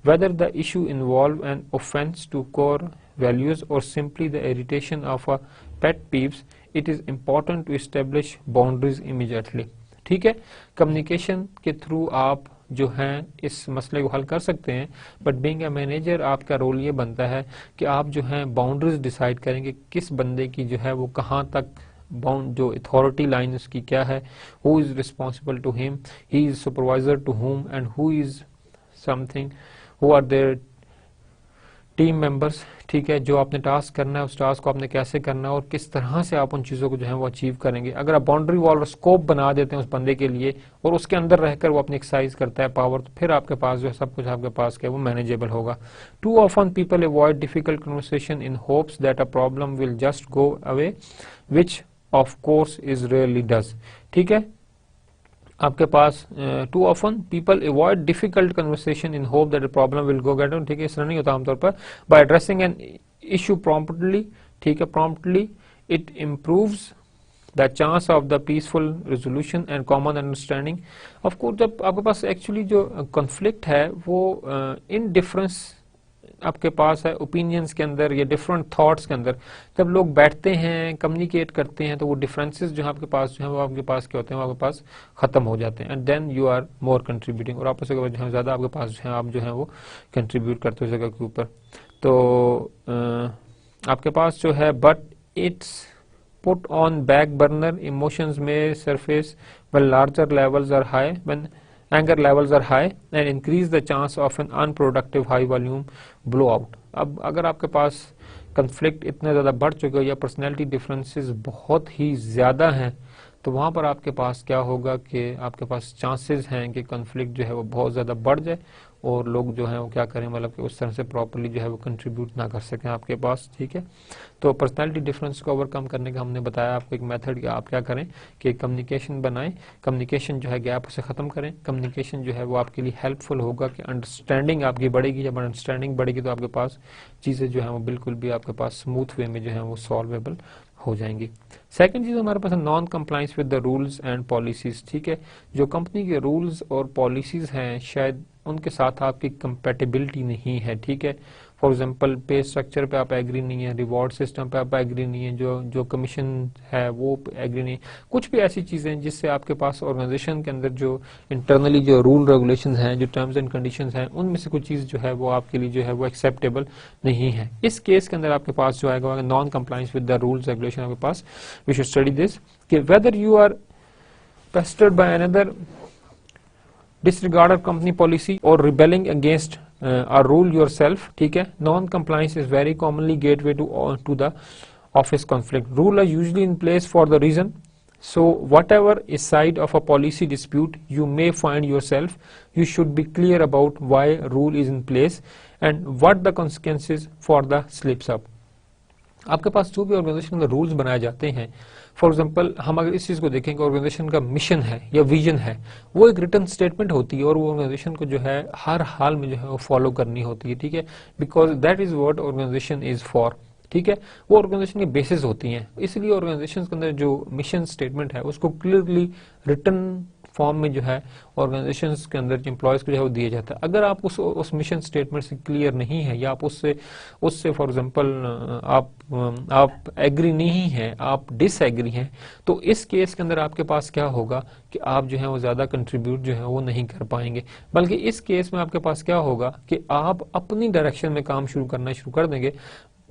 Whether the issue involve an offence to core values or simply the irritation of a pet peeves, it is important to establish boundaries immediately. ठीक है, कम्युनिकेशन के थ्रू आप जो हैं इस मसले को हल कर सकते हैं, बट बीइंग ए मैनेजर आपका रोल ये बनता है कि आप जो हैं बाउंड्रीज डिसाइड करेंगे, किस बंदे की जो है वो कहाँ तक बाउंड, जो अथॉरिटी लाइन उसकी क्या है, who is responsible to him, he is supervisor to whom and who is something, who are their team members. ठीक है, जो आपने टास्क करना है उस टास्क को आपने कैसे करना है और किस तरह से आप उन चीज़ों को जो है वो अचीव करेंगे। अगर आप बाउंड्री वॉल और स्कोप बना देते हैं उस बंदे के लिए और उसके अंदर रहकर वो अपनी एक्सरसाइज करता है पावर, तो फिर आपके पास जो है सब कुछ आपके पास क्या वो मैनेजेबल होगा। Too often people avoid difficult conversation in hopes that a problem will just go away, which of course is rarely does. ठीक है, आपके पास too often people avoid difficult conversation in hope that problem will go get on. ठीक है, इस तरह नहीं होता आमतौर पर। By addressing an issue promptly, ठीक है, promptly it improves the chance of the peaceful resolution and common understanding. Of course जब आपके पास एक्चुअली जो कॉन्फ्लिक्ट है वो इन डिफरेंस आपके पास है ओपिनियंस के अंदर या डिफरेंट थॉट्स के अंदर, जब लोग बैठते हैं कम्युनिकेट करते हैं तो वो डिफरेंसेस जो है आपके पास जो है वो आपके पास क्या होते हैं, वो आपके पास खत्म हो जाते हैं, and then you are more contributing, और आपस में जो है ज़्यादा आपके पास जो है आप जो है वो कंट्रीब्यूट करते हो जगह के ऊपर। तो आपके पास जो है but it's put on back burner, emotions में surface when larger levels are high, when anger levels are high and increase the chance of an unproductive high volume blowout। अब अगर आपके पास कंफ्लिक्ट इतने ज़्यादा बढ़ चुके हो या पर्सनैलिटी डिफरेंसेस बहुत ही ज़्यादा हैं, तो वहाँ पर आपके पास क्या होगा कि आपके पास चांसेस हैं कि कॉन्फ्लिक्ट जो है वो बहुत ज़्यादा बढ़ जाए और लोग जो है वो क्या करें, मतलब कि उस तरह से प्रॉपर्ली जो है वो कंट्रीब्यूट ना कर सकें आपके पास। ठीक है, तो पर्सनालिटी डिफरेंस को ओवरकम करने का हमने बताया आपको एक मेथड कि आप क्या करें कि कम्युनिकेशन बनाएं, कम्युनिकेशन जो है गैप उसे ख़त्म करें। कम्युनिकेशन जो है वो आपके लिए हेल्पफुल होगा कि अंडरस्टैंडिंग आपकी बढ़ेगी, जब अंडरस्टैंडिंग बढ़ेगी तो आपके पास चीज़ें जो है वो बिल्कुल भी आपके पास स्मूथ वे में जो है वो सॉल्वेबल हो जाएंगी। सेकंड चीज हमारे पास non compliance with the rules and policies. ठीक है, जो कंपनी के रूल्स और पॉलिसीज हैं शायद उनके साथ आपकी कंपेटेबिलिटी नहीं है। ठीक है, फॉर एग्जांपल पे स्ट्रक्चर पे आप एग्री नहीं है, रिवॉर्ड सिस्टम पे आप एग्री नहीं है, जो कमीशन है वो एग्री नहीं, कुछ भी ऐसी चीजें जिससे आपके पास ऑर्गेनाइजेशन के अंदर जो इंटरनली जो रूल रेगुलेशंस हैं, जो टर्म्स एंड कंडीशंस हैं, उनमें से कुछ चीज जो है वो आपके लिए जो है वो एक्सेप्टेबल नहीं है। इस केस के अंदर आपके पास जो आएगा non compliance with the rules regulation आपके पास, वी शुड स्टडी दिस कि whether you are pestered by another disregard company policy or rebelling against a rule yourself। ठीक है, non compliance is very commonly gateway to the office conflict। Rule are usually in place for the reason, so whatever is side of a policy dispute you may find yourself, you should be clear about why rule is in place and what the consequences for the slips up। आपके पास जो भी organisation के rules बनाए जाते हैं, for example हम अगर इस चीज को देखेंगे, ऑर्गेनाइजेशन का मिशन है या विजन है, वो एक रिटन स्टेटमेंट होती है और वो ऑर्गेनाइजेशन को जो है हर हाल में जो है वो फॉलो करनी होती है। ठीक है, because that is what organisation is for. ठीक है, वो ऑर्गेनाइजेशन की बेसिस होती हैं, इसलिए ऑर्गेनाइजेशन के अंदर जो मिशन स्टेटमेंट है उसको क्लियरली रिटन फॉर्म में जो है ऑर्गेनाइजेशंस के अंदर एम्प्लॉयज को जो है वो दिया जाता है। अगर आप उस मिशन स्टेटमेंट से क्लियर नहीं है या आप उससे फॉर एग्जांपल आप एग्री नहीं हैं, आप डिसएग्री हैं, तो इस केस के अंदर आपके पास क्या होगा कि आप जो है वो ज्यादा कंट्रीब्यूट जो है वो नहीं कर पाएंगे, बल्कि इस केस में आपके पास क्या होगा कि आप अपनी डायरेक्शन में काम शुरू करना शुरू कर देंगे।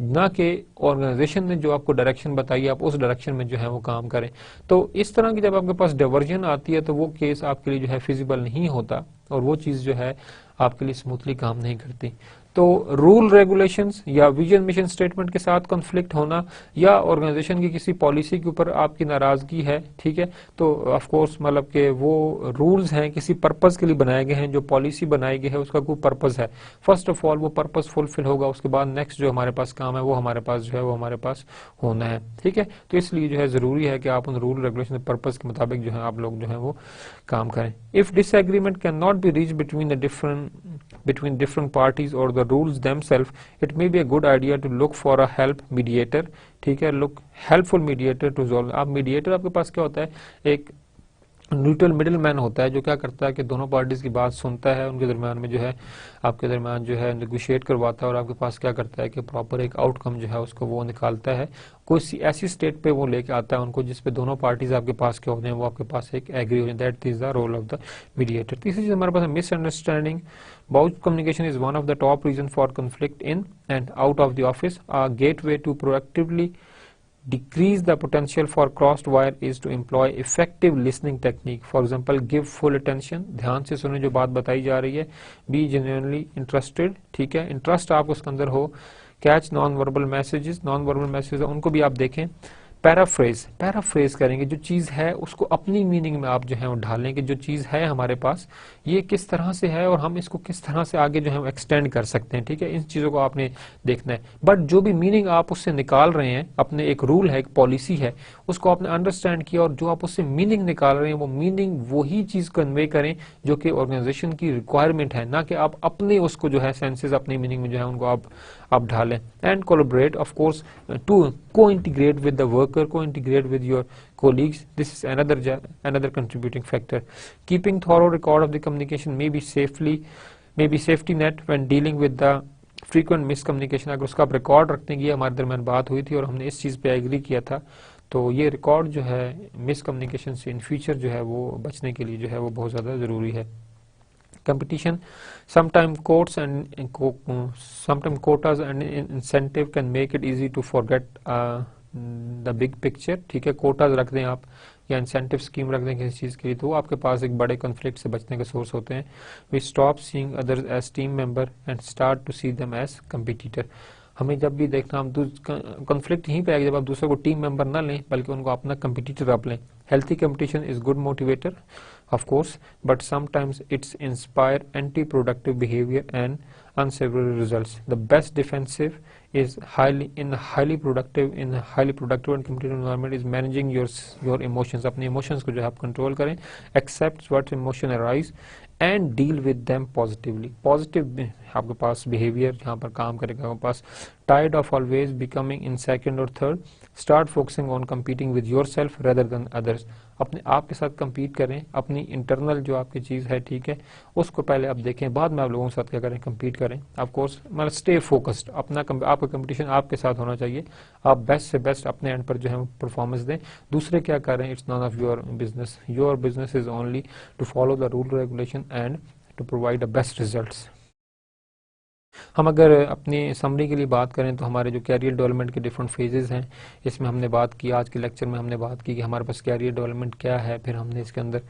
ना कि ऑर्गेनाइजेशन ने जो आपको डायरेक्शन बताई आप उस डायरेक्शन में जो है वो काम करें। तो इस तरह की जब आपके पास डाइवर्जन आती है तो वो केस आपके लिए जो है फिजिबल नहीं होता और वो चीज़ जो है आपके लिए स्मूथली काम नहीं करती। तो रूल रेगुलेशंस या विजन मिशन स्टेटमेंट के साथ कॉन्फ्लिक्ट होना या ऑर्गेनाइजेशन की किसी पॉलिसी के ऊपर आपकी नाराजगी है, ठीक है, तो ऑफ कोर्स मतलब कि वो रूल्स हैं किसी पर्पस के लिए बनाए गए हैं, जो पॉलिसी बनाई गई है उसका कोई पर्पस है, फर्स्ट ऑफ ऑल वो पर्पस फुलफिल होगा, उसके बाद नेक्स्ट जो हमारे पास काम है वो हमारे पास जो है वो हमारे पास होना है, ठीक है। तो इसलिए जो है जरूरी है कि आप उन रूल रेगुलेशन पर्पस के मुताबिक जो है आप लोग जो है वो काम करें। If disagreement can not be reach between different parties or the rules themselves, it may be a good idea to look for a help mediator, ठीक है, look helpful mediator to solve। आप मीडिएटर आपके पास क्या होता है, एक neutral middle man होता है जो क्या करता है कि दोनों पार्टीज की बात सुनता है, उनके दरमियान में जो है आपके दरमियान जो है नेगोशिएट करवाता है और आपके पास क्या करता है कि प्रॉपर एक आउटकम जो है उसको वो निकालता है, कोई ऐसी स्टेट पे वो लेके आता है उनको जिसपे दोनों पार्टीज आपके पास क्या होते हैं वो आपके पास एक एग्री हो जाए। That is the role of the mediator. तीसरी चीज हमारे पास misunderstanding. Botched communication is one of the top reason for conflict in and out of the office. A gateway to proactively decrease the potential for crossed wire is to employ effective listening technique. For example, give full attention, ध्यान से सुने जो बात बताई जा रही है, be genuinely interested, ठीक है, इंटरेस्ट आप उसके अंदर हो, catch non verbal messages, non verbal messages उनको भी आप देखें, पैराफ्रेज करेंगे, जो चीज है उसको अपनी मीनिंग में आप जो है वो ढालें कि जो चीज है हमारे पास ये किस तरह से है और हम इसको किस तरह से आगे जो है एक्सटेंड कर सकते हैं, ठीक है, इन चीजों को आपने देखना है। बट जो भी मीनिंग आप उससे निकाल रहे हैं, अपने एक रूल है, एक पॉलिसी है, उसको आपने अंडरस्टैंड किया और जो आप उससे मीनिंग निकाल रहे हैं वो मीनिंग वही चीज कन्वे करें जो कि ऑर्गेनाइजेशन की रिक्वायरमेंट है, ना कि आप अपने उसको जो है सेंसेस अपनी मीनिंग में जो है उनको आप ढालें। And collaborate of course to co-integrate with the worker, co-integrate with your colleagues. This is another contributing factor. Keeping thorough record of the communication may be safety net when dealing with the frequent miscommunication। अगर उसका आप record रखते हैं कि हमारे दरमियान बात हुई थी और हमने इस चीज़ पे एग्री किया था, तो ये रिकॉर्ड जो है मिसकम्युनिकेशन से इन फ्यूचर जो है वो बचने के लिए जो है वो बहुत ज़्यादा ज़रूरी है। Competition, sometimes quotas and incentive can make it easy to forget the big picture, ठीक है, कोटाज रख दें आप या इंसेंटिव स्कीम रख दें किसी चीज़ के लिए तो वो आपके पास एक बड़े कॉन्फ्लिक्ट से बचने के सोर्स होते हैं। We stop seeing others as team member and start to see them as competitor. हमें जब भी देखना, हम कॉन्फ्लिक्ट यहीं पे आएगा जब आप दूसरे को टीम मेंबर ना लें बल्कि उनको अपना कंपटीटर आप लें। Healthy competition is good motivator of course, but sometimes it's inspire anti-productive behavior and unsavory results. The best defensive is highly productive and competitive environment is managing your emotions. अपने emotions को जो है आप control करें, accept what emotion arise and deal with them positively. Positive आपके पास behavior यहाँ पर काम करेगा आपके पास। Tired of always becoming in second or third, start focusing on competing with yourself rather than others. अपने आप के साथ compete करें, अपनी internal जो आपकी चीज़ है, ठीक है, उसको पहले आप देखें, बाद में आप लोगों के साथ क्या करें, compete करें। Of course, मतलब stay focused, आपका competition आपके साथ होना चाहिए, आप बेस्ट से बेस्ट अपने एंड पर जो है परफॉर्मेंस दें। दूसरे क्या कर रहे हैं, it's none of your business, your business is only to follow the rule regulation and to provide the best results. हम अगर अपनी समरी के लिए बात करें तो हमारे जो कैरियर डेवलपमेंट के डिफरेंट फेजेस हैं, इसमें हमने बात की, आज के लेक्चर में हमने बात की कि हमारे पास कैरियर डेवलपमेंट क्या है। फिर हमने इसके अंदर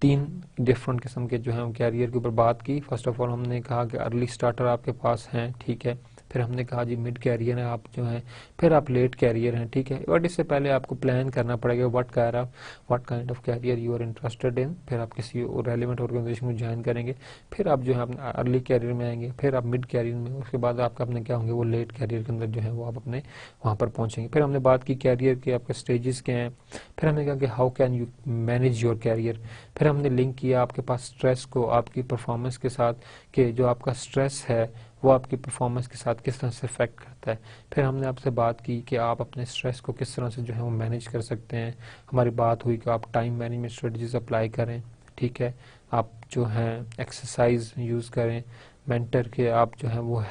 3 डिफरेंट किस्म के जो है कैरियर के ऊपर बात की। फर्स्ट ऑफ ऑल हमने कहा कि अर्ली स्टार्टर आपके पास हैं, ठीक है, फिर हमने कहा जी मिड कैरियर है आप जो हैं, फिर आप लेट कैरियर हैं, ठीक है, बट इससे पहले आपको प्लान करना पड़ेगा what kind of career you are interested in. फिर आप किसी रेलिवेंट ऑर्गेनाइजेशन को ज्वाइन करेंगे, फिर आप जो है अपने अर्ली कैरियर में आएंगे, फिर आप मिड कैरियर में, उसके बाद आपका अपने क्या होंगे वो लेट कैरियर के अंदर जो है वो आप अपने वहाँ पर पहुँचेंगे। फिर हमने बात की कैरियर के आपके स्टेजेस क्या हैं, फिर हमने कहा कि how can you manage your career, फिर हमने लिंक किया आपके पास स्ट्रेस को आपकी परफॉर्मेंस के साथ कि जो आपका स्ट्रेस है वो आपकी परफॉर्मेंस के साथ किस तरह से इफेक्ट करता है। फिर हमने आपसे बात की कि आप अपने स्ट्रेस को किस तरह से जो है वो मैनेज कर सकते हैं। हमारी बात हुई कि आप टाइम मैनेजमेंट स्ट्रेटजीज अप्लाई करें, ठीक है, आप जो है एक्सरसाइज यूज़ करें, मेंटर के आप जो है वो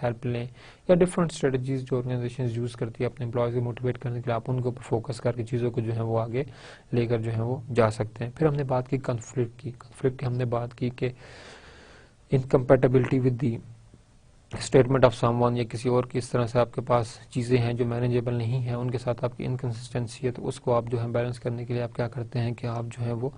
हेल्प लें, या डिफरेंट स्ट्रेटजीज जो ऑर्गेनाइजेशन यूज़ करती है अपने एम्प्लॉयज़ को मोटिवेट करने के लिए, आप उनको फोकस करके चीज़ों को जो है वो आगे लेकर जो है वो जा सकते हैं। फिर हमने बात की कॉन्फ्लिक्ट की हमने बात की कि incompatibility with the statement of someone या किसी और की इस तरह से आपके पास चीज़ें हैं जो मैनेजेबल नहीं है, उनके साथ आपकी इनकन्सिस्टेंसी है, तो उसको आप जो है बैलेंस करने के लिए आप क्या करते हैं कि आप जो है वो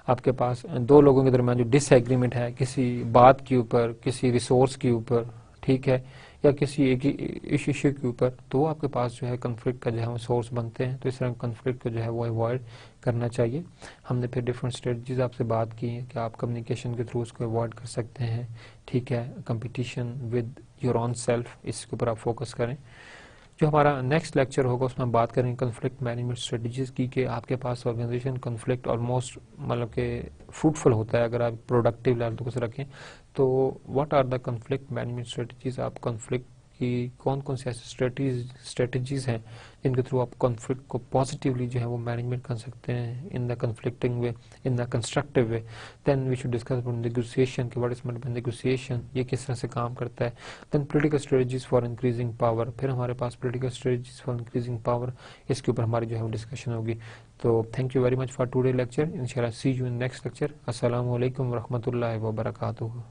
आपके पास दो लोगों के दरमियान जो डिसएग्रीमेंट है किसी बात के ऊपर, किसी रिसोर्स के ऊपर, ठीक है, या किसी एक इश्यू के ऊपर, तो वो आपके पास जो है कन्फ्लिक्ट का जो है वो सोर्स बनते हैं। तो इस तरह कन्फ्लिक्ट को जो है वो अवॉइड करना चाहिए। हमने फिर डिफरेंट स्ट्रेटजीज आपसे बात की है कि आप कम्युनिकेशन के थ्रू उसको अवॉइड कर सकते हैं, ठीक है। Competition with your on self, इसके ऊपर आप फोकस करें। जो हमारा नेक्स्ट लेक्चर होगा उसमें हम बात करेंगे कन्फ्लिक्ट मैनेजमेंट स्ट्रेटजीज की, कि आपके पास ऑर्गेनाइजेशन कन्फ्लिक्ट ऑलमोस्ट मतलब कि फ्रूटफुल होता है अगर आप प्रोडक्टिव लेवल को रखें। तो what are the conflict management strategies, आप कन्फ्लिक्ट की कौन कौन सी ऐसी स्ट्रेटजीज हैं जिनके थ्रू आप कॉन्फ्लिक्ट को पॉजिटिवली जो है वो मैनेजमेंट कर सकते हैं in the conflicting way, in the constructive way. Then we should discuss about negotiation कि what is meant by negotiation, ये किस तरह से काम करता है। Then political strategies for increasing power, फिर हमारे पास political strategies for increasing power, इसके ऊपर हमारी जो है वो डिस्कशन होगी। तो thank you very much for today lecture. इंशाल्लाह see you in next lecture. अस्सलाम वालेकुम व रहमतुल्लाहि व बरकातुहू।